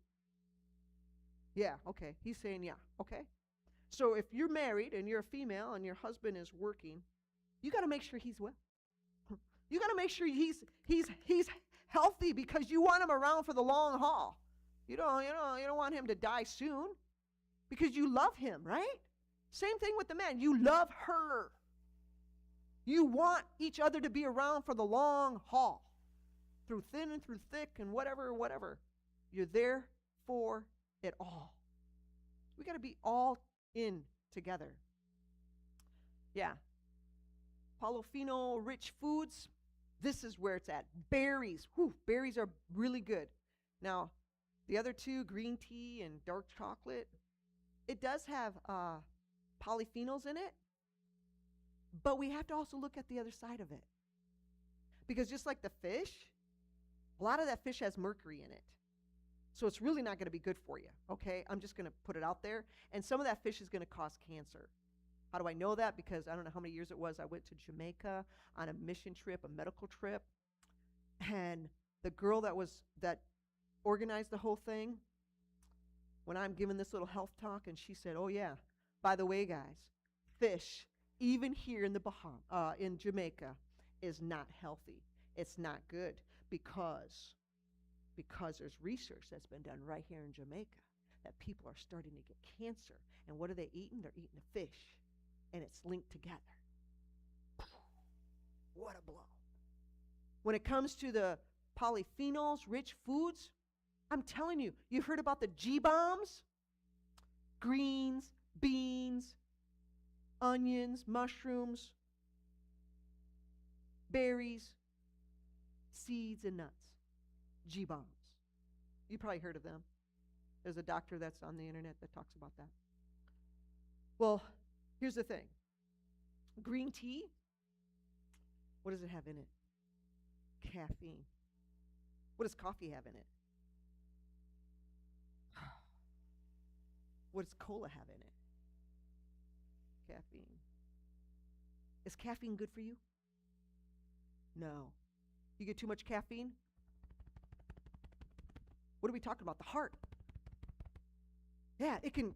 Yeah, okay. He's saying yeah, okay. So if you're married and you're a female and your husband is working, you got to make sure he's well. You got to make sure he's healthy because you want him around for the long haul. You don't want him to die soon because you love him, right? Same thing with the man. You love her. You want each other to be around for the long haul. Through thin and through thick and whatever. You're there for it all. We got to be all in together. Yeah. Polyphenol-rich foods, this is where it's at. Berries. Berries are really good. Now, the other two, green tea and dark chocolate, it does have polyphenols in it, but we have to also look at the other side of it. Because just like the fish, a lot of that fish has mercury in it. So it's really not going to be good for you, okay? I'm just going to put it out there. And some of that fish is going to cause cancer. How do I know that? Because I don't know how many years it was. I went to Jamaica on a mission trip, a medical trip. And the girl that organized the whole thing, when I'm giving this little health talk, and she said, oh yeah, by the way, guys, fish, even here in in Jamaica, is not healthy. It's not good because there's research that's been done right here in Jamaica that people are starting to get cancer. And what are they eating? They're eating the fish. And it's linked together. What a blow. When it comes to the polyphenols, rich foods, I'm telling you, you've heard about the G-bombs? Greens, beans, onions, mushrooms, berries, seeds, and nuts. G-bombs. You probably heard of them. There's a doctor that's on the internet that talks about that. Well, here's the thing. Green tea, what does it have in it? Caffeine. What does coffee have in it? What does cola have in it? Caffeine. Is caffeine good for you? No. You get too much caffeine? What are we talking about? The heart. Yeah, it can,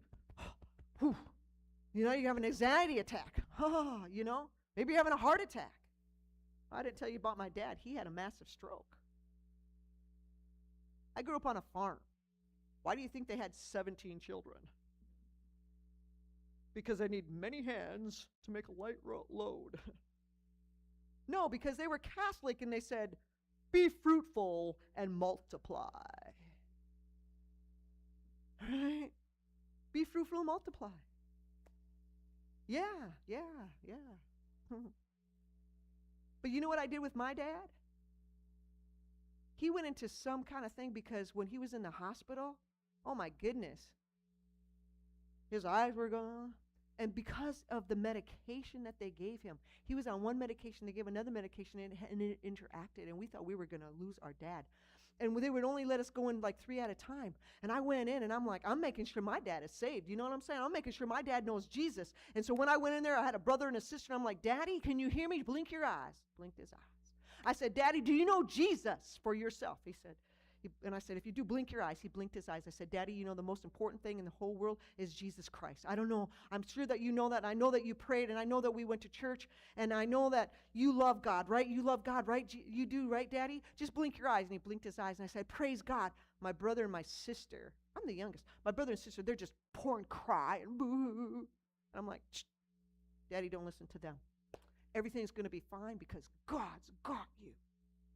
you have an anxiety attack. Maybe you're having a heart attack. I didn't tell you about my dad. He had a massive stroke. I grew up on a farm. Why do you think they had 17 children? because I need many hands to make a light load. No, because they were Catholic and they said, be fruitful and multiply. Right? Be fruitful and multiply. Yeah. But you know what I did with my dad? He went into some kind of thing because when he was in the hospital, oh my goodness, his eyes were gone. And because of the medication that they gave him, he was on one medication, they gave another medication, and it interacted, and we thought we were going to lose our dad. And they would only let us go in like 3 at a time. And I went in, and I'm like, I'm making sure my dad is saved. You know what I'm saying? I'm making sure my dad knows Jesus. And so when I went in there, I had a brother and a sister, and I'm like, Daddy, can you hear me? Blink your eyes. Blinked his eyes. I said, Daddy, do you know Jesus for yourself? He said, and I said, if you do, blink your eyes. He blinked his eyes. I said, Daddy, you know the most important thing in the whole world is Jesus Christ. I don't know. I'm sure that you know that. And I know that you prayed, and I know that we went to church, and I know that you love God, right? You love God, right? You do, right, Daddy? Just blink your eyes. And he blinked his eyes, and I said, praise God. My brother and my sister, I'm the youngest. My brother and sister, they're just pouring cry and boo. And I'm like, Daddy, don't listen to them. Everything's going to be fine because God's got you.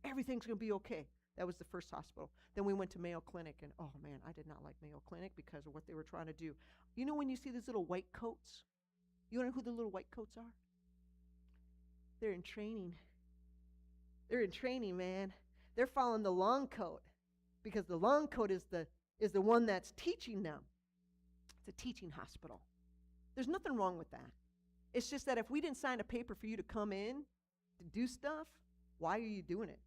Everything's going to be okay. That was the first hospital. Then we went to Mayo Clinic, and oh man, I did not like Mayo Clinic because of what they were trying to do. You know when you see these little white coats? You know who the little white coats are? They're in training. They're in training, man. They're following the long coat because the long coat is the one that's teaching them. It's a teaching hospital. There's nothing wrong with that. It's just that if we didn't sign a paper for you to come in to do stuff, why are you doing it?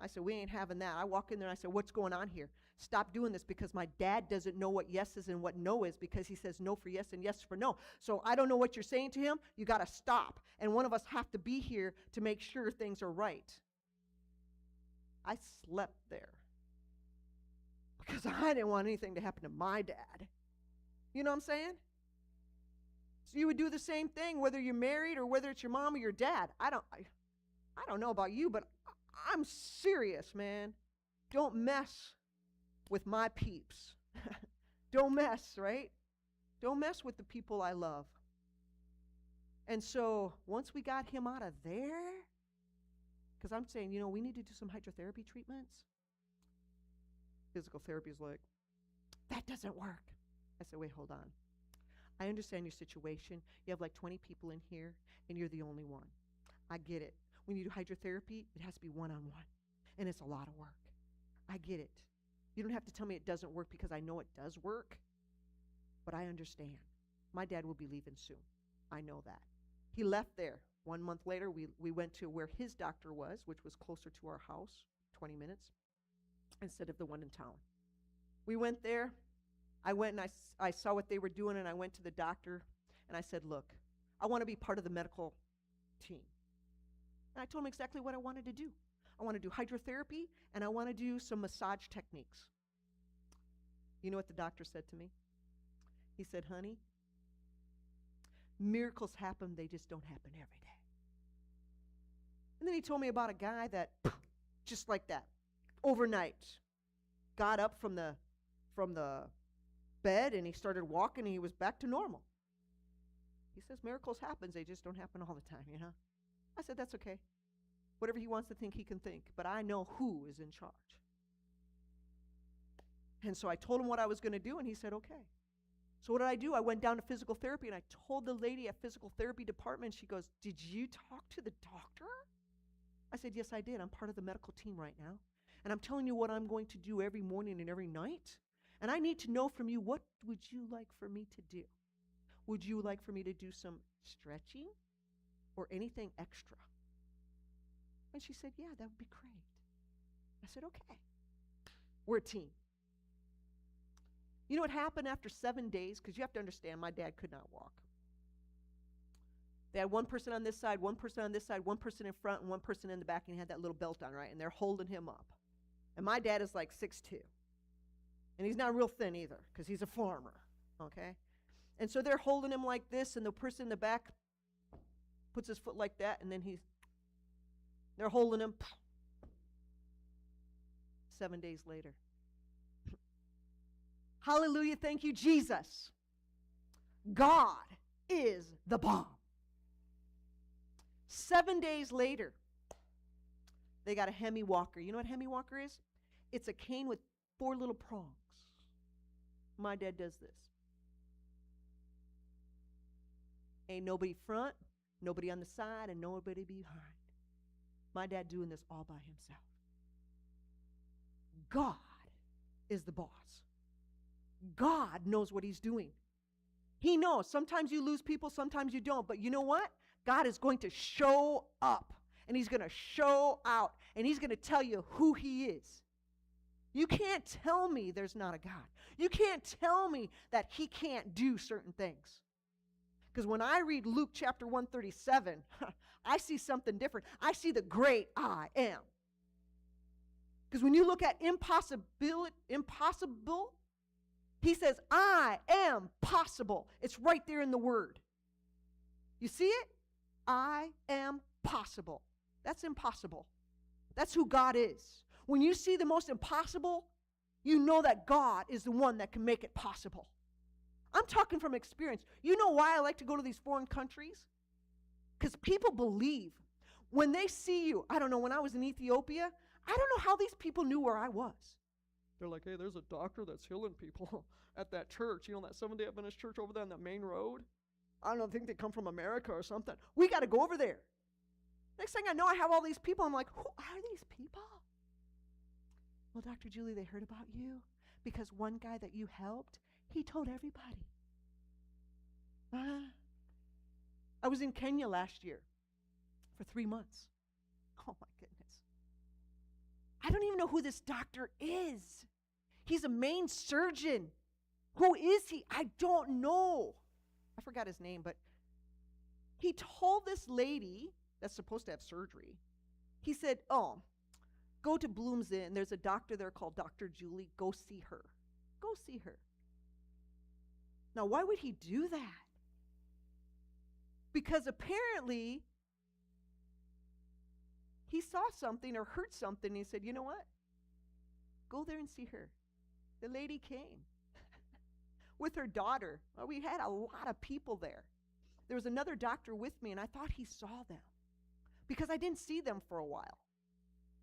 I said, we ain't having that. I walk in there and I said, what's going on here? Stop doing this because my dad doesn't know what yes is and what no is because he says no for yes and yes for no. So I don't know what you're saying to him. You got to stop. And one of us have to be here to make sure things are right. I slept there because I didn't want anything to happen to my dad. You know what I'm saying? So you would do the same thing whether you're married or whether it's your mom or your dad. I don't know about you, but I'm serious, man. Don't mess with my peeps. Don't mess, right? Don't mess with the people I love. And so once we got him out of there, because I'm saying, we need to do some hydrotherapy treatments. Physical therapy is like, that doesn't work. I said, wait, hold on. I understand your situation. You have like 20 people in here, and you're the only one. I get it. When you do hydrotherapy, it has to be one-on-one, and it's a lot of work. I get it. You don't have to tell me it doesn't work because I know it does work, but I understand. My dad will be leaving soon. I know that. He left there. 1 month later, we went to where his doctor was, which was closer to our house, 20 minutes, instead of the one in town. We went there. I went and I saw what they were doing, and I went to the doctor, and I said, look, I want to be part of the medical team. And I told him exactly what I wanted to do. I want to do hydrotherapy, and I want to do some massage techniques. You know what the doctor said to me? He said, honey, miracles happen, they just don't happen every day. And then he told me about a guy that, just like that, overnight, got up from the bed, and he started walking, and he was back to normal. He says miracles happen, they just don't happen all the time, I said, that's okay. Whatever he wants to think, he can think. But I know who is in charge. And so I told him what I was going to do, and he said, okay. So what did I do? I went down to physical therapy, and I told the lady at physical therapy department, she goes, did you talk to the doctor? I said, yes, I did. I'm part of the medical team right now. And I'm telling you what I'm going to do every morning and every night. And I need to know from you, what would you like for me to do? Would you like for me to do some stretching? Or anything extra? And she said, yeah, that would be great. I said, okay. We're a team. You know what happened after 7 days? Because you have to understand, my dad could not walk. They had one person on this side, one person on this side, one person in front, and one person in the back, and he had that little belt on, right? And they're holding him up. And my dad is like 6'2". And he's not real thin either, because he's a farmer, okay? And so they're holding him like this, and the person in the back puts his foot like that, and then they're holding him. 7 days later. Hallelujah, thank you, Jesus. God is the bomb. 7 days later, they got a Hemi walker. You know what Hemi walker is? It's a cane with 4 little prongs. My dad does this. Ain't nobody front, nobody on the side, and nobody behind. My dad doing this all by himself. God is the boss. God knows what he's doing. He knows. Sometimes you lose people, sometimes you don't. But you know what? God is going to show up, and he's going to show out, and he's going to tell you who he is. You can't tell me there's not a God. You can't tell me that he can't do certain things. Because when I read Luke chapter 137, I see something different. I see the great I am. Because when you look at impossible, he says, I am possible. It's right there in the word. You see it? I am possible. That's impossible. That's who God is. When you see the most impossible, you know that God is the one that can make it possible. I'm talking from experience. You know why I like to go to these foreign countries? Because people believe. When they see you, I don't know, when I was in Ethiopia, I don't know how these people knew where I was. They're like, hey, there's a doctor that's healing people at that church. You know, that Seventh-day Adventist church over there on that main road? I don't know, I think they come from America or something. We got to go over there. Next thing I know, I have all these people. I'm like, who are these people? Well, Dr. Julie, they heard about you because one guy that you helped, he told everybody. I was in Kenya last year for 3 months. Oh, my goodness. I don't even know who this doctor is. He's a main surgeon. Who is he? I don't know. I forgot his name, but he told this lady that's supposed to have surgery, he said, oh, go to Bloom's Inn. There's a doctor there called Dr. Julie. Go see her. Go see her. Now, why would he do that? Because apparently he saw something or heard something, and he said, you know what? Go there and see her. The lady came with her daughter. Well, we had a lot of people there. There was another doctor with me, and I thought he saw them because I didn't see them for a while.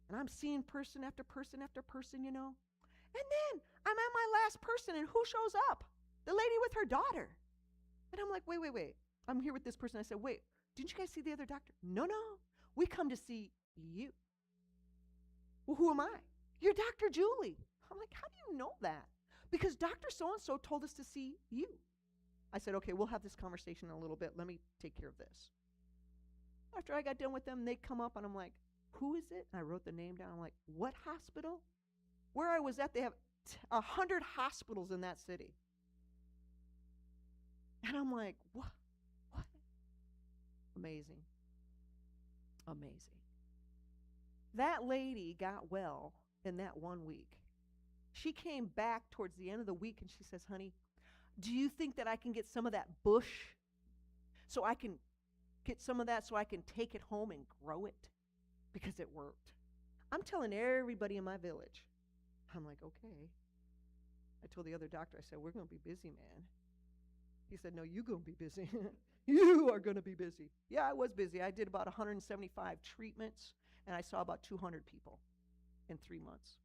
And I'm seeing person after person after person, you know. And then I'm at my last person, and who shows up? The lady with her daughter. And I'm like, wait. I'm here with this person. I said, wait, didn't you guys see the other doctor? No. We come to see you. Well, who am I? You're Dr. Julie. I'm like, how do you know that? Because Dr. So-and-so told us to see you. I said, okay, we'll have this conversation in a little bit. Let me take care of this. After I got done with them, they come up, and I'm like, who is it? And I wrote the name down. I'm like, what hospital? Where I was at, they have 100 hospitals in that city. And I'm like, what? Amazing. That lady got well in that 1 week. She came back towards the end of the week, and she says, honey, do you think that I can get some of that bush so I can get some of that so I can take it home and grow it? Because it worked. I'm telling everybody in my village. I'm like, okay. I told the other doctor, I said, we're going to be busy, man. He said, no, you're going to be busy. You are going to be busy. Yeah, I was busy. I did about 175 treatments, and I saw about 200 people in 3 months.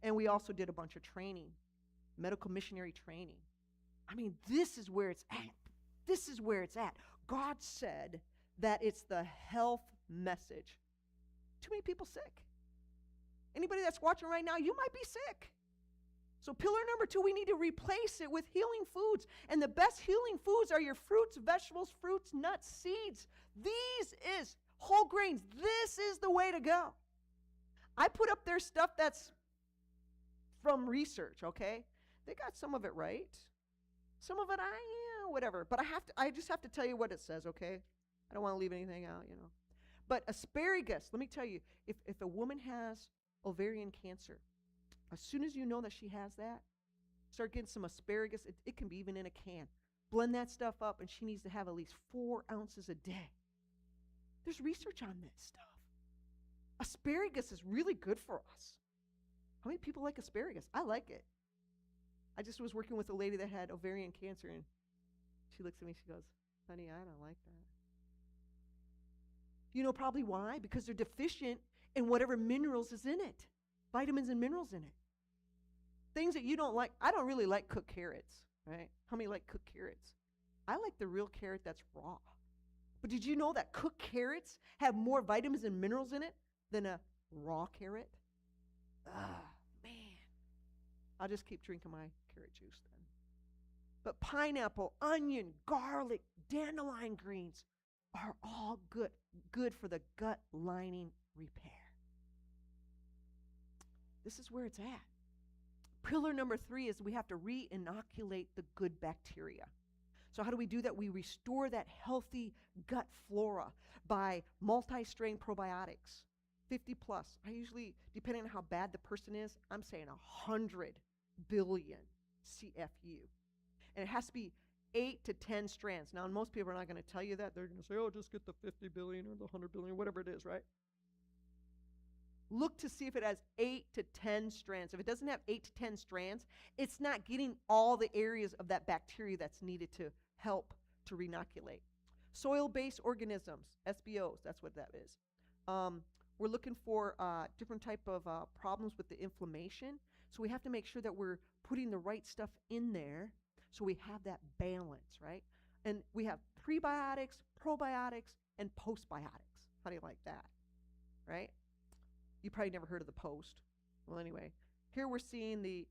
And we also did a bunch of training, medical missionary training. I mean, this is where it's at. This is where it's at. God said that it's the health message. Too many people sick. Anybody that's watching right now, you might be sick. So pillar number 2, we need to replace it with healing foods. And the best healing foods are your fruits, vegetables, fruits, nuts, seeds. These is whole grains. This is the way to go. I put up their stuff that's from research, okay? They got some of it right. Some of it, whatever. But I just have to tell you what it says, okay? I don't want to leave anything out, you know. But asparagus, let me tell you, if a woman has ovarian cancer, as soon as you know that she has that, start getting some asparagus. It can be even in a can. Blend that stuff up, and she needs to have at least 4 ounces a day. There's research on this stuff. Asparagus is really good for us. How many people like asparagus? I like it. I just was working with a lady that had ovarian cancer, and she looks at me, she goes, Honey, I don't like that. You know probably why? Because they're deficient in whatever minerals is in it. Vitamins and minerals in it. Things that you don't like. I don't really like cooked carrots, right? How many like cooked carrots? I like the real carrot that's raw. But did you know that cooked carrots have more vitamins and minerals in it than a raw carrot? Ah, man. I'll just keep drinking my carrot juice then. But pineapple, onion, garlic, dandelion greens are all good for the gut lining repair. This is where it's at. Pillar number 3 is we have to re-inoculate the good bacteria. So how do we do that? We restore that healthy gut flora by multi-strain probiotics, 50 plus. I usually, depending on how bad the person is, I'm saying 100 billion CFU. And it has to be 8 to 10 strands. Now, most people are not going to tell you that. They're going to say, oh, just get the 50 billion or the 100 billion, whatever it is, right? Look to see if it has 8 to 10 strands. If it doesn't have 8 to 10 strands, it's not getting all the areas of that bacteria that's needed to help to renoculate. Soil-based organisms, SBOs, that's what that is. We're looking for different type of problems with the inflammation. So we have to make sure that we're putting the right stuff in there so we have that balance, right? And we have prebiotics, probiotics, and postbiotics. How do you like that, right? You probably never heard of the post. Well, anyway, here we're seeing the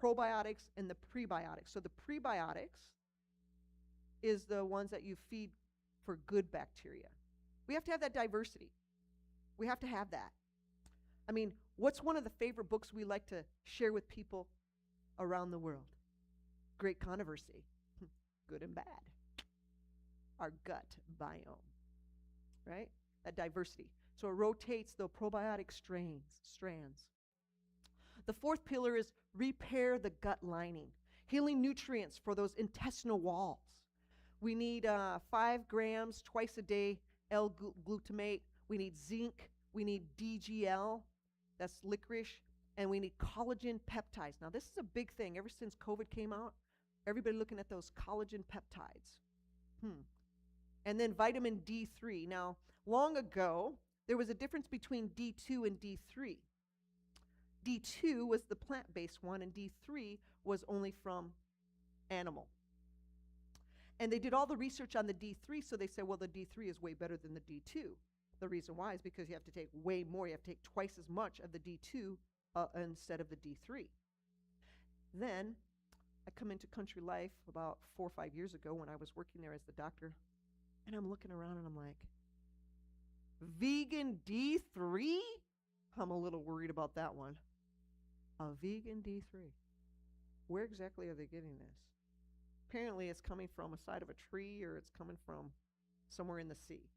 probiotics and the prebiotics. So the prebiotics is the ones that you feed for good bacteria. We have to have that diversity. We have to have that. I mean, what's one of the favorite books we like to share with people around the world? Great Controversy. Good and bad. Our gut biome, right? That diversity. So it rotates the probiotic strands. The 4th pillar is repair the gut lining, healing nutrients for those intestinal walls. We need 5 grams twice a day L-glutamate. We need zinc. We need DGL, that's licorice, and we need collagen peptides. Now, this is a big thing. Ever since COVID came out, everybody looking at those collagen peptides. And then vitamin D3. Now, long ago, there was a difference between D2 and D3. D2 was the plant-based one, and D3 was only from animal. And they did all the research on the D3, so they said, well, the D3 is way better than the D2. The reason why is because you have to take way more. You have to take twice as much of the D2 instead of the D3. Then I come into country life about 4 or 5 years ago when I was working there as the doctor, and I'm looking around and I'm like, vegan D3? I'm a little worried about that one. A vegan D3. Where exactly are they getting this? Apparently it's coming from a side of a tree or it's coming from somewhere in the sea.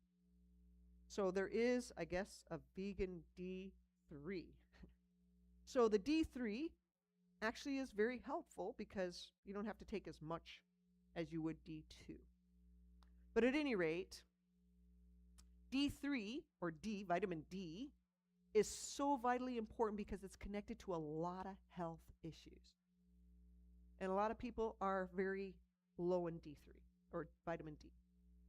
So there is, I guess, a vegan D3. So the D3 actually is very helpful because you don't have to take as much as you would D2. But at any rate, D3, or D, vitamin D, is so vitally important because it's connected to a lot of health issues. And a lot of people are very low in D3, or vitamin D.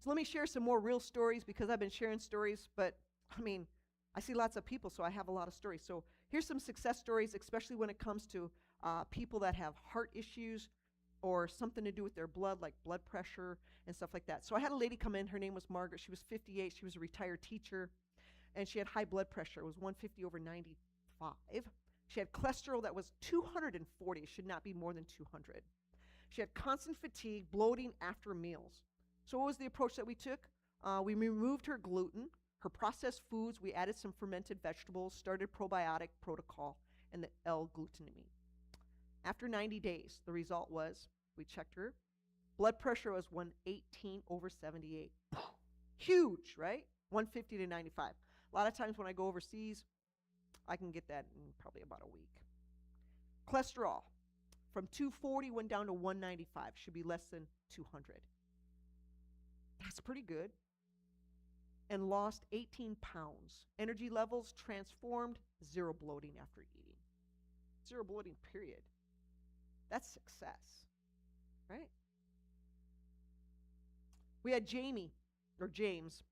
So let me share some more real stories because I've been sharing stories, but I mean, I see lots of people, so I have a lot of stories. So here's some success stories, especially when it comes to people that have heart issues or something to do with their blood, like blood pressure and stuff like that. So I had a lady come in. Her name was Margaret. She was 58. She was a retired teacher, and she had high blood pressure. It was 150/95. She had cholesterol that was 240. It should not be more than 200. She had constant fatigue, bloating after meals. So what was the approach that we took? We removed her gluten, her processed foods. We added some fermented vegetables, started probiotic protocol, and the L-glutamine. After 90 days, the result was, we checked her. Blood pressure was 118/78. Huge, right? 150/95. A lot of times when I go overseas, I can get that in probably about a week. Cholesterol, from 240 went down to 195. Should be less than 200. That's pretty good. And lost 18 pounds. Energy levels transformed, 0 bloating after eating. 0 bloating, period. That's success, right? We had Jamie, or James,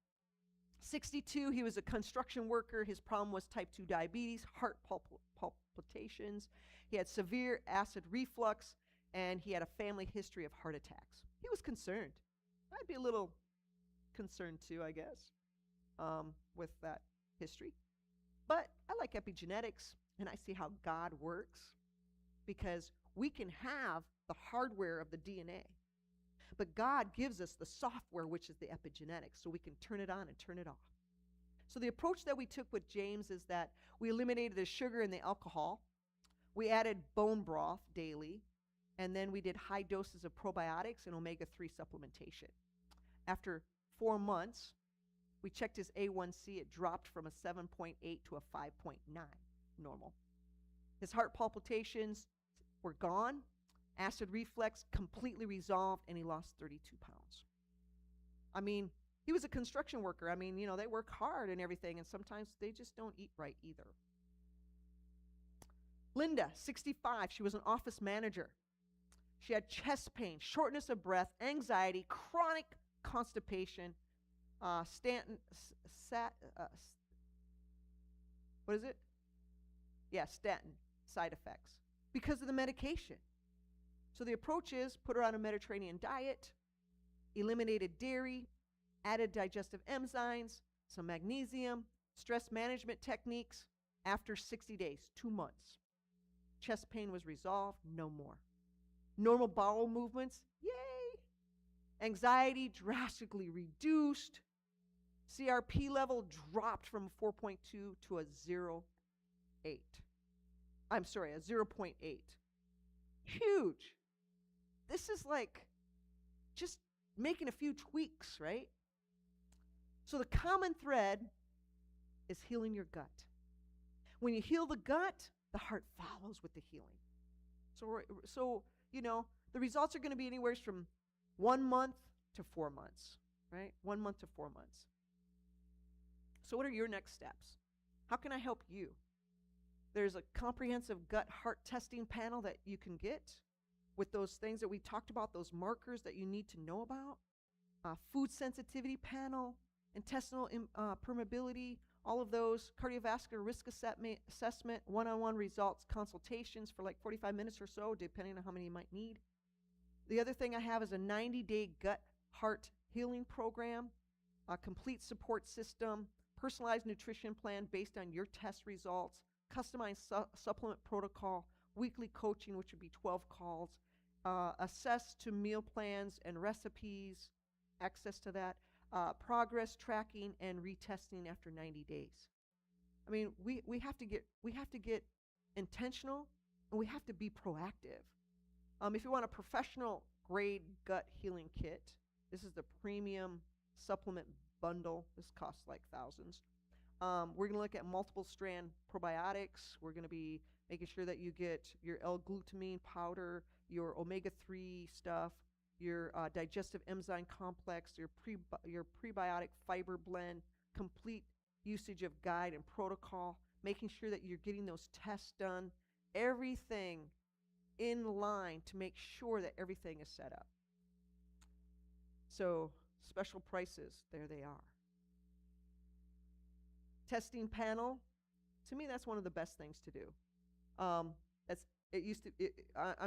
62. He was a construction worker. His problem was type 2 diabetes, heart palpitations. He had severe acid reflux, and he had a family history of heart attacks. He was concerned. I'd be a little concerned too, I guess, with that history. But I like epigenetics, and I see how God works, because we can have the hardware of the DNA, but God gives us the software, which is the epigenetics, so we can turn it on and turn it off. So the approach that we took with James is that we eliminated the sugar and the alcohol. We added bone broth daily, and then we did high doses of probiotics and omega-3 supplementation. After 4 months, we checked his A1C. It dropped from a 7.8 to a 5.9 normal. His heart palpitations were gone. Acid reflux completely resolved, and he lost 32 pounds. I mean, he was a construction worker. I mean, they work hard and everything, and sometimes they just don't eat right either. Linda, 65. She was an office manager. She had chest pain, shortness of breath, anxiety, chronic constipation, what is it? Yeah, statin side effects because of the medication. So the approach is put her on a Mediterranean diet, eliminated dairy, added digestive enzymes, some magnesium, stress management techniques. After 60 days, 2 months, chest pain was resolved, no more. Normal bowel movements, yay! Anxiety drastically reduced. CRP level dropped from 4.2 to a 0.8. I'm sorry, a 0.8. Huge. This is like just making a few tweaks, right? So the common thread is healing your gut. When you heal the gut, the heart follows with the healing. So the results are going to be anywhere from 1 month to 4 months, right? 1 month to 4 months. So what are your next steps? How can I help you? There's a comprehensive gut heart testing panel that you can get with those things that we talked about, those markers that you need to know about. Food sensitivity panel, intestinal permeability, all of those, cardiovascular risk assessment, one-on-one results, consultations for like 45 minutes or so, depending on how many you might need. The other thing I have is a 90-day gut heart healing program, a complete support system, personalized nutrition plan based on your test results, customized supplement protocol, weekly coaching, which would be 12 calls, access to meal plans and recipes, access to that, progress tracking and retesting after 90 days. I mean, we have to get intentional, and we have to be proactive. If you want a professional grade gut healing kit, this is the premium supplement bundle. This costs like thousands. We're going to look at multiple strand probiotics. We're going to be making sure that you get your L-glutamine powder, your omega-3 stuff, your digestive enzyme complex, your prebiotic fiber blend, complete usage of guide and protocol, making sure that you're getting those tests done, everything in line to make sure that everything is set up. So special prices, there they are. Testing panel, to me, that's one of the best things to do. I'm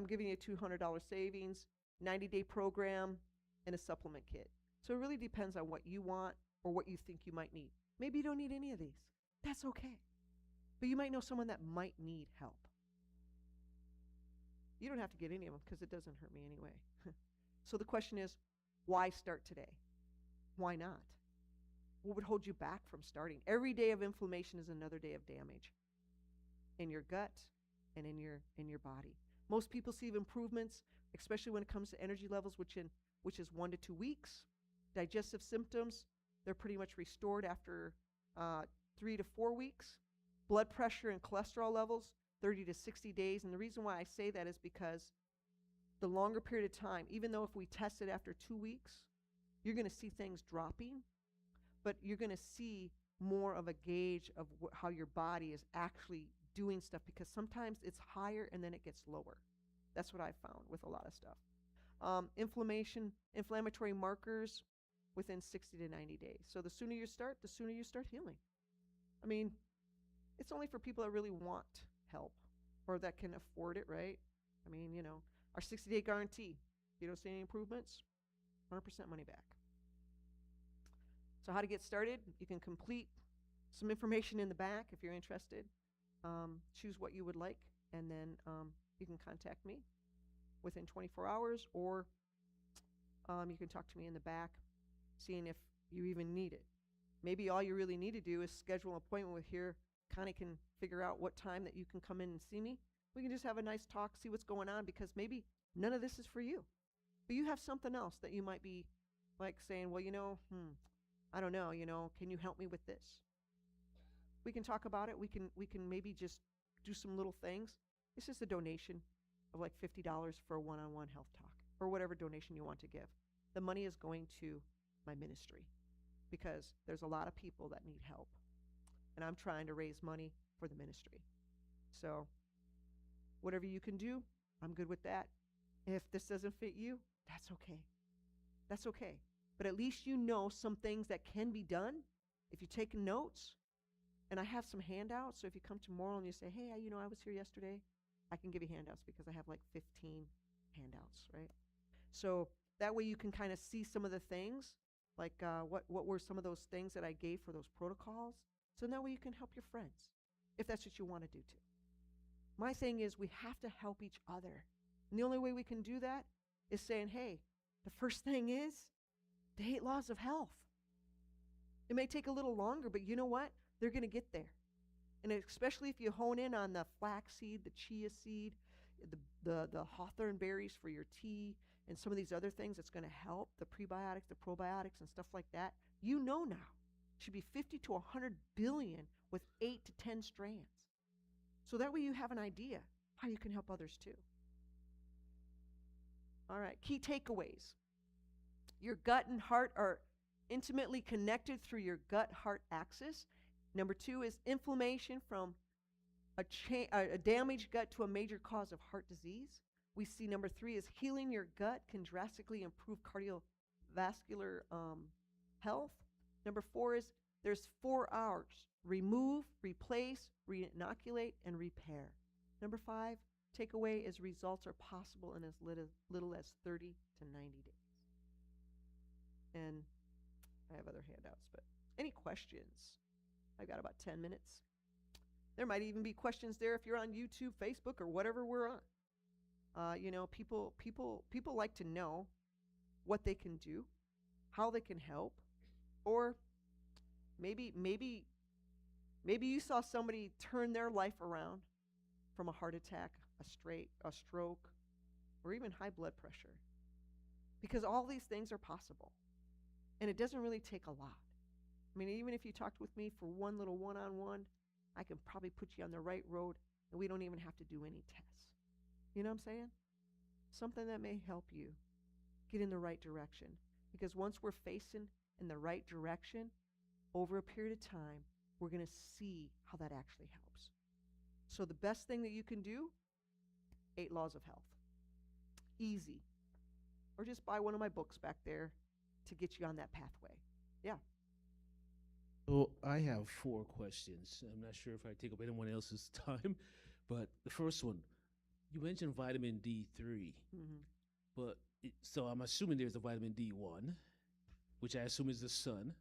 giving you a $200 savings, 90-day program, and a supplement kit. So it really depends on what you want or what you think you might need. Maybe you don't need any of these. That's okay. But you might know someone that might need help. You don't have to get any of them because it doesn't hurt me anyway. So the question is, why start today? Why not? What would hold you back from starting? Every day of inflammation is another day of damage in your gut and in your body. Most people see improvements, especially when it comes to energy levels, which is 1 to 2 weeks. Digestive symptoms, they're pretty much restored after 3 to 4 weeks. Blood pressure and cholesterol levels, 30 to 60 days. And the reason why I say that is because the longer period of time, even though if we test it after 2 weeks, you're going to see things dropping, but you're going to see more of a gauge of how your body is actually doing stuff, because sometimes it's higher and then it gets lower. That's what I found with a lot of stuff. Inflammatory markers, within 60 to 90 days. So the sooner you start, the sooner you start healing. I mean, it's only for people that really want help or that can afford it, right? I mean, our 60-day guarantee. If you don't see any improvements, 100% money back. So how to get started? You can complete some information in the back if you're interested. Choose what you would like, and then you can contact me within 24 hours, or you can talk to me in the back, seeing if you even need it. Maybe all you really need to do is schedule an appointment with here. Connie can figure out what time that you can come in and see me. We can just have a nice talk, see what's going on, because maybe none of this is for you. But you have something else that you might be like saying, well, I don't know, can you help me with this? We can talk about it. We can maybe just do some little things. It's just a donation of like $50 for a one-on-one health talk, or whatever donation you want to give. The money is going to my ministry because there's a lot of people that need help, and I'm trying to raise money for the ministry. So whatever you can do, I'm good with that. If this doesn't fit you, that's okay. That's okay. But at least you know some things that can be done if you take notes. And I have some handouts, so if you come tomorrow and you say, hey, I was here yesterday, I can give you handouts because I have like 15 handouts, right? So that way you can kind of see some of the things, like what were some of those things that I gave for those protocols. So that way you can help your friends, if that's what you want to do too. My thing is we have to help each other. And the only way we can do that is saying, hey, the first thing is the 8 laws of health. It may take a little longer, but you know what? They're going to get there. And especially if you hone in on the flaxseed, the chia seed, the hawthorn berries for your tea, and some of these other things that's going to help, the prebiotics, the probiotics, and stuff like that, now. It should be 50 to 100 billion with 8 to 10 strands. So that way you have an idea how you can help others too. All right, key takeaways. Your gut and heart are intimately connected through your gut-heart axis. Number 2 is inflammation from a damaged gut to a major cause of heart disease. We see number 3 is healing your gut can drastically improve cardiovascular health. Number 4 is there's 4 hours. Remove, replace, re-inoculate, and repair. Number 5, takeaway is results are possible in as little as 30 to 90 days. And I have other handouts, but any questions? I've got about 10 minutes. There might even be questions there if you're on YouTube, Facebook, or whatever we're on. People like to know what they can do, how they can help, or maybe you saw somebody turn their life around from a heart attack, a stroke, or even high blood pressure. Because all these things are possible. And it doesn't really take a lot. I mean, even if you talked with me for one little one-on-one, I can probably put you on the right road, and we don't even have to do any tests. You know what I'm saying? Something that may help you get in the right direction. Because once we're facing in the right direction, over a period of time, we're going to see how that actually helps. So the best thing that you can do, 8 laws of health. Easy. Or just buy one of my books back there to get you on that pathway. Yeah. So I have 4 questions. I'm not sure if I take up anyone else's time, but the first one, you mentioned vitamin D3, but so I'm assuming there's a vitamin D1, which I assume is the sun.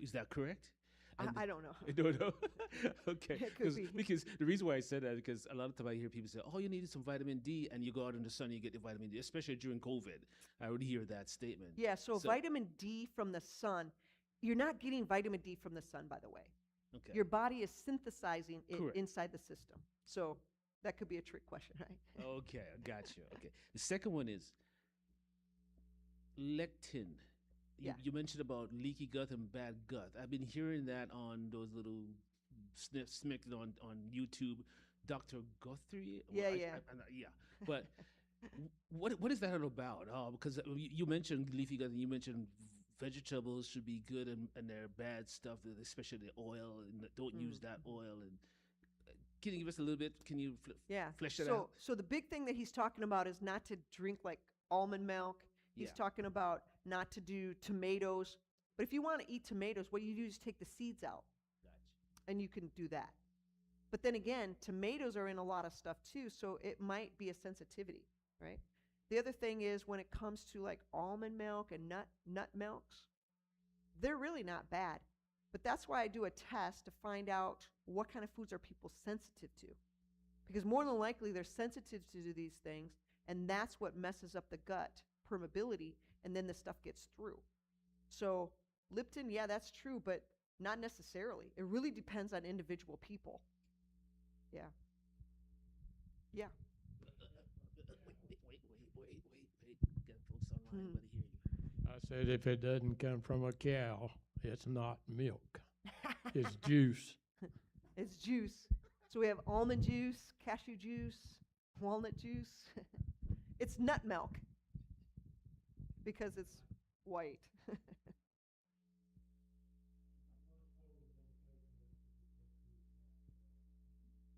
Is that correct? I don't know. I don't know. Okay. It could be. Because the reason why I said that, because a lot of time I hear people say, oh, you need some vitamin D, and you go out in the sun, you get the vitamin D, especially during COVID. I would hear that statement. Yeah, so vitamin D from the sun, you're not getting vitamin D from the sun, by the way. Okay. Your body is synthesizing it Correct. inside the system. So that could be a trick question, right? Okay, I got you. Okay. The second one is lectin. You mentioned about leaky gut and bad gut. I've been hearing that on those little snips on YouTube. Dr. Guthrie? Yeah. But what is that all about? Because you mentioned leafy gut and you mentioned vegetables should be good and they're bad stuff, especially the oil, and don't use that oil. And can you give us a little bit? Can you flesh that out? So the big thing that he's talking about is not to drink like almond milk He's Yeah. talking about not to do tomatoes. But if you want to eat tomatoes, what you do is take the seeds out, Gotcha. and you can do that. But then again, tomatoes are in a lot of stuff too, so it might be a sensitivity, right? The other thing is when it comes to like almond milk and nut milks, they're really not bad. But that's why I do a test to find out what kind of foods are people sensitive to. Because more than likely they're sensitive to these things, and that's what messes up the gut permeability, and then the stuff gets through. So Lipton, yeah, that's true, but not necessarily. It really depends on individual people. Yeah. Yeah. Wait. Got folks online, Hmm. but hear you. I said if it doesn't come from a cow, it's not milk. It's juice. It's juice. So we have almond juice, cashew juice, walnut juice. It's nut milk because it's white.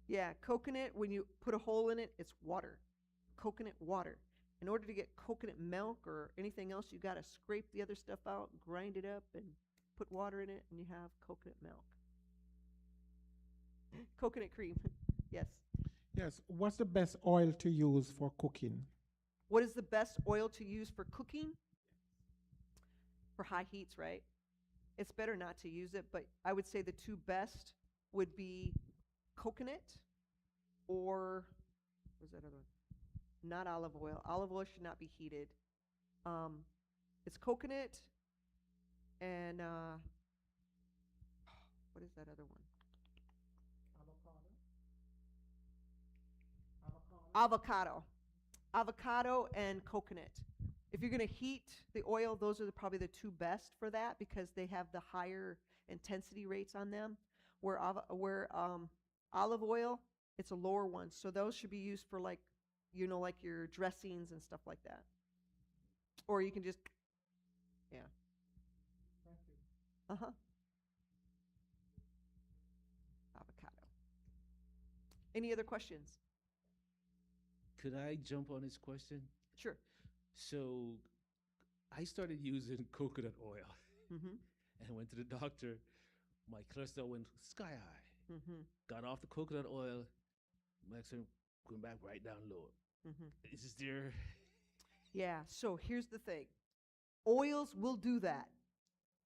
Yeah, coconut, when you put a hole in it, it's water. Coconut water. In order to get coconut milk or anything else, you got to scrape the other stuff out, grind it up, and put water in it, and you have coconut milk. Coconut cream. Yes. Yes. What's the best oil to use for cooking? What is the best oil to use for cooking? For high heats, right? It's better not to use it, but I would say the two best would be coconut or what was that other one? Not olive oil. Olive oil should not be heated. It's coconut and what is that other one? Avocado. Avocado and coconut. If you're going to heat the oil, those are probably the two best for that because they have the higher intensity rates on them. Where olive oil, it's a lower one. So those should be used for like, like your dressings and stuff like that. Or you can just, yeah. Uh-huh. Avocado. Any other questions? Could I jump on this question? Sure. So I started using coconut oil Mm-hmm. and went to the doctor. My cholesterol went sky high. Mm-hmm. Got off the coconut oil. My cholesterol went back right down low. Mm-hmm. Is there? Yeah, so here's the thing. Oils will do that.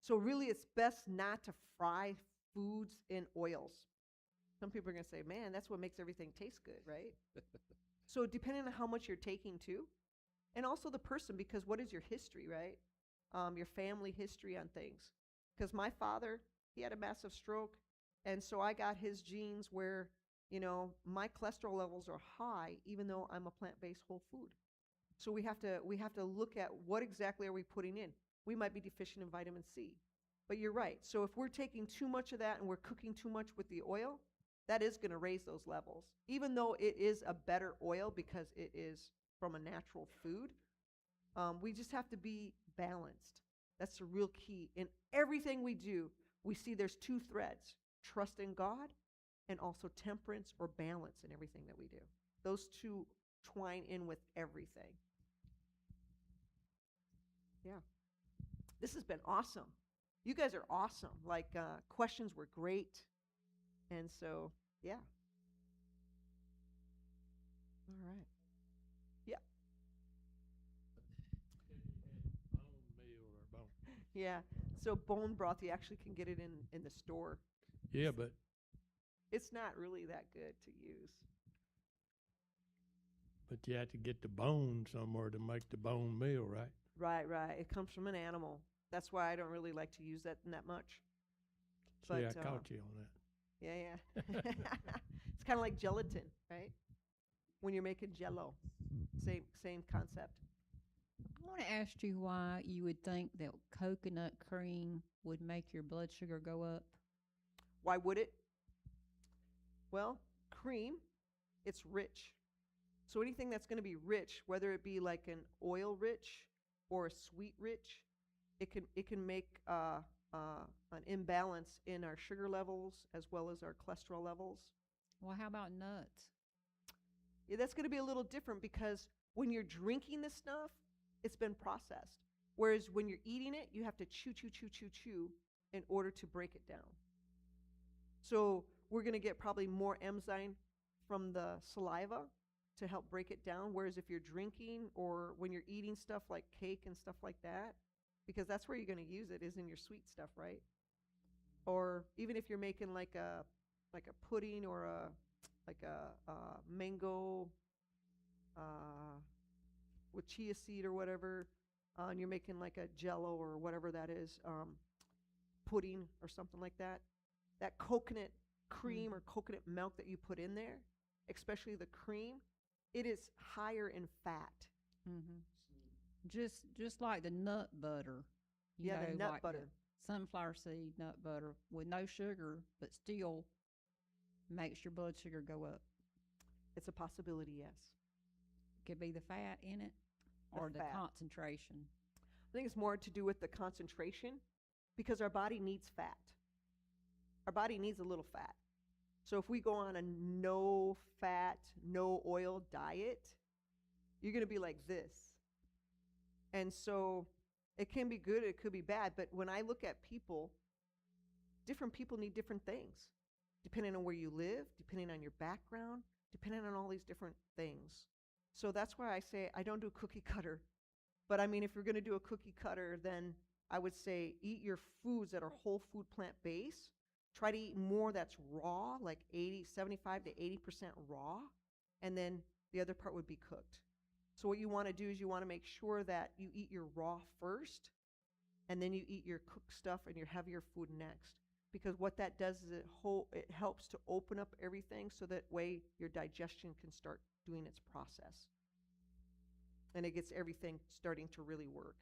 So really it's best not to fry foods in oils. Some people are going to say, man, that's what makes everything taste good, right? So depending on how much you're taking too, and also the person, because what is your history, right? Your family history on things. Because my father, he had a massive stroke, and so I got his genes where, my cholesterol levels are high, even though I'm a plant-based whole food. So we have to look at what exactly are we putting in. We might be deficient in vitamin C, but you're right. So if we're taking too much of that and we're cooking too much with the oil, that is going to raise those levels. Even though it is a better oil because it is from a natural food, we just have to be balanced. That's the real key. In everything we do, we see there's two threads: trust in God and also temperance or balance in everything that we do. Those two twine in with everything. Yeah. This has been awesome. You guys are awesome. Like, questions were great. And so, yeah. All right. Yeah. Bone meal or bone. Yeah. So bone broth, you actually can get it in the store. Yeah, but It's not really that good to use. you have to get the bone somewhere to make the bone meal, right? Right. It comes from an animal. That's why I don't really like to use that much. See, I But, caught you on that. Yeah. It's kind of like gelatin, right? When you're making jello. Same concept. I want to ask you why you would think that coconut cream would make your blood sugar go up. Why would it? Well, cream, it's rich. So anything that's going to be rich, whether it be like an oil rich or a sweet rich, it can make an imbalance in our sugar levels as well as our cholesterol levels. Well, how about nuts? Yeah, that's going to be a little different because when you're drinking this stuff, it's been processed. Whereas when you're eating it, you have to chew, chew, chew, chew, chew in order to break it down. So we're going to get probably more enzyme from the saliva to help break it down. Whereas if you're drinking or when you're eating stuff like cake and stuff like that, because that's where you're going to use it, is in your sweet stuff, right? Or even if you're making like a pudding or a mango with chia seed or whatever, and you're making like a jello or whatever that is, pudding or something like that. That coconut cream or coconut milk that you put in there, especially the cream, it is higher in fat. Just like the nut butter. You know, The nut like butter. the sunflower seed nut butter with no sugar, but still makes your blood sugar go up. It's a possibility, yes. Could be the fat in it The or the fat. concentration. I think it's more to do with the concentration, because our body needs fat. Our body needs a little fat. So if we go on a no fat, no oil diet, you're going to be like this. And so it can be good, it could be bad, but when I look at people, different people need different things, depending on where you live, depending on your background, depending on all these different things. So that's why I say I don't do cookie cutter. But I mean, if you're going to do a cookie cutter, then I would say eat your foods that are whole food plant based. Try to eat more that's raw, like 75 to 80% raw, and then the other part would be cooked. So what you want to do is you want to make sure that you eat your raw first, and then you eat your cooked stuff and your heavier food next. Because what that does is it helps to open up everything so that way your digestion can start doing its process. And it gets everything starting to really work.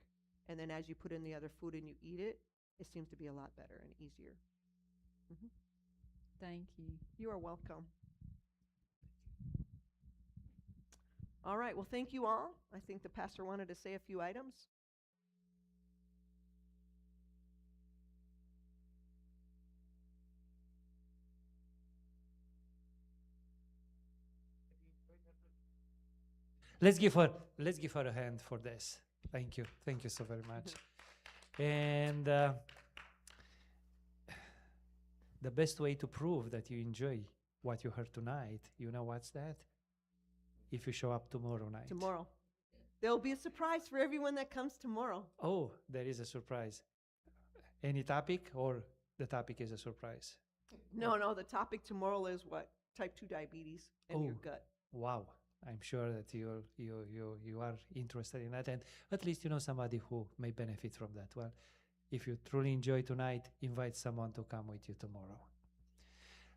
And then as you put in the other food and you eat it, it seems to be a lot better and easier. Thank you. You are welcome. All right, well, thank you all. I think the pastor wanted to say a few items. Let's give her a hand for this. Thank you so very much. And the best way to prove that you enjoy what you heard tonight, you know what's that? If you show up tomorrow night. Tomorrow. There'll be a surprise for everyone that comes tomorrow. Oh, there is a surprise. Any topic, or the topic is a surprise? No, the topic tomorrow is what? Type 2 diabetes and your gut. Wow. I'm sure that you are interested in that, and at least you know somebody who may benefit from that. Well, if you truly enjoy tonight, invite someone to come with you tomorrow.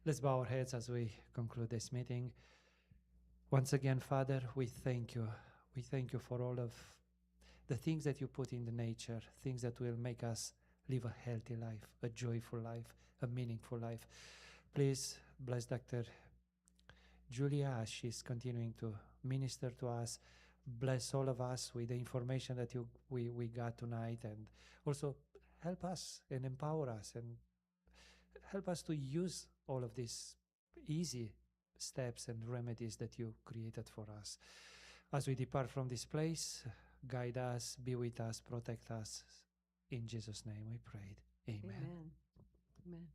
Let's bow our heads as we conclude this meeting. Once again, Father, we thank you. We thank you for all of the things that you put in the nature, things that will make us live a healthy life, a joyful life, a meaningful life. Please bless Dr. Julia as she's continuing to minister to us. Bless all of us with the information that we got tonight, and also help us and empower us and help us to use all of these easy steps and remedies that you created for us. As we depart from this place, guide us, be with us, protect us. In Jesus' name we prayed. Amen. Amen.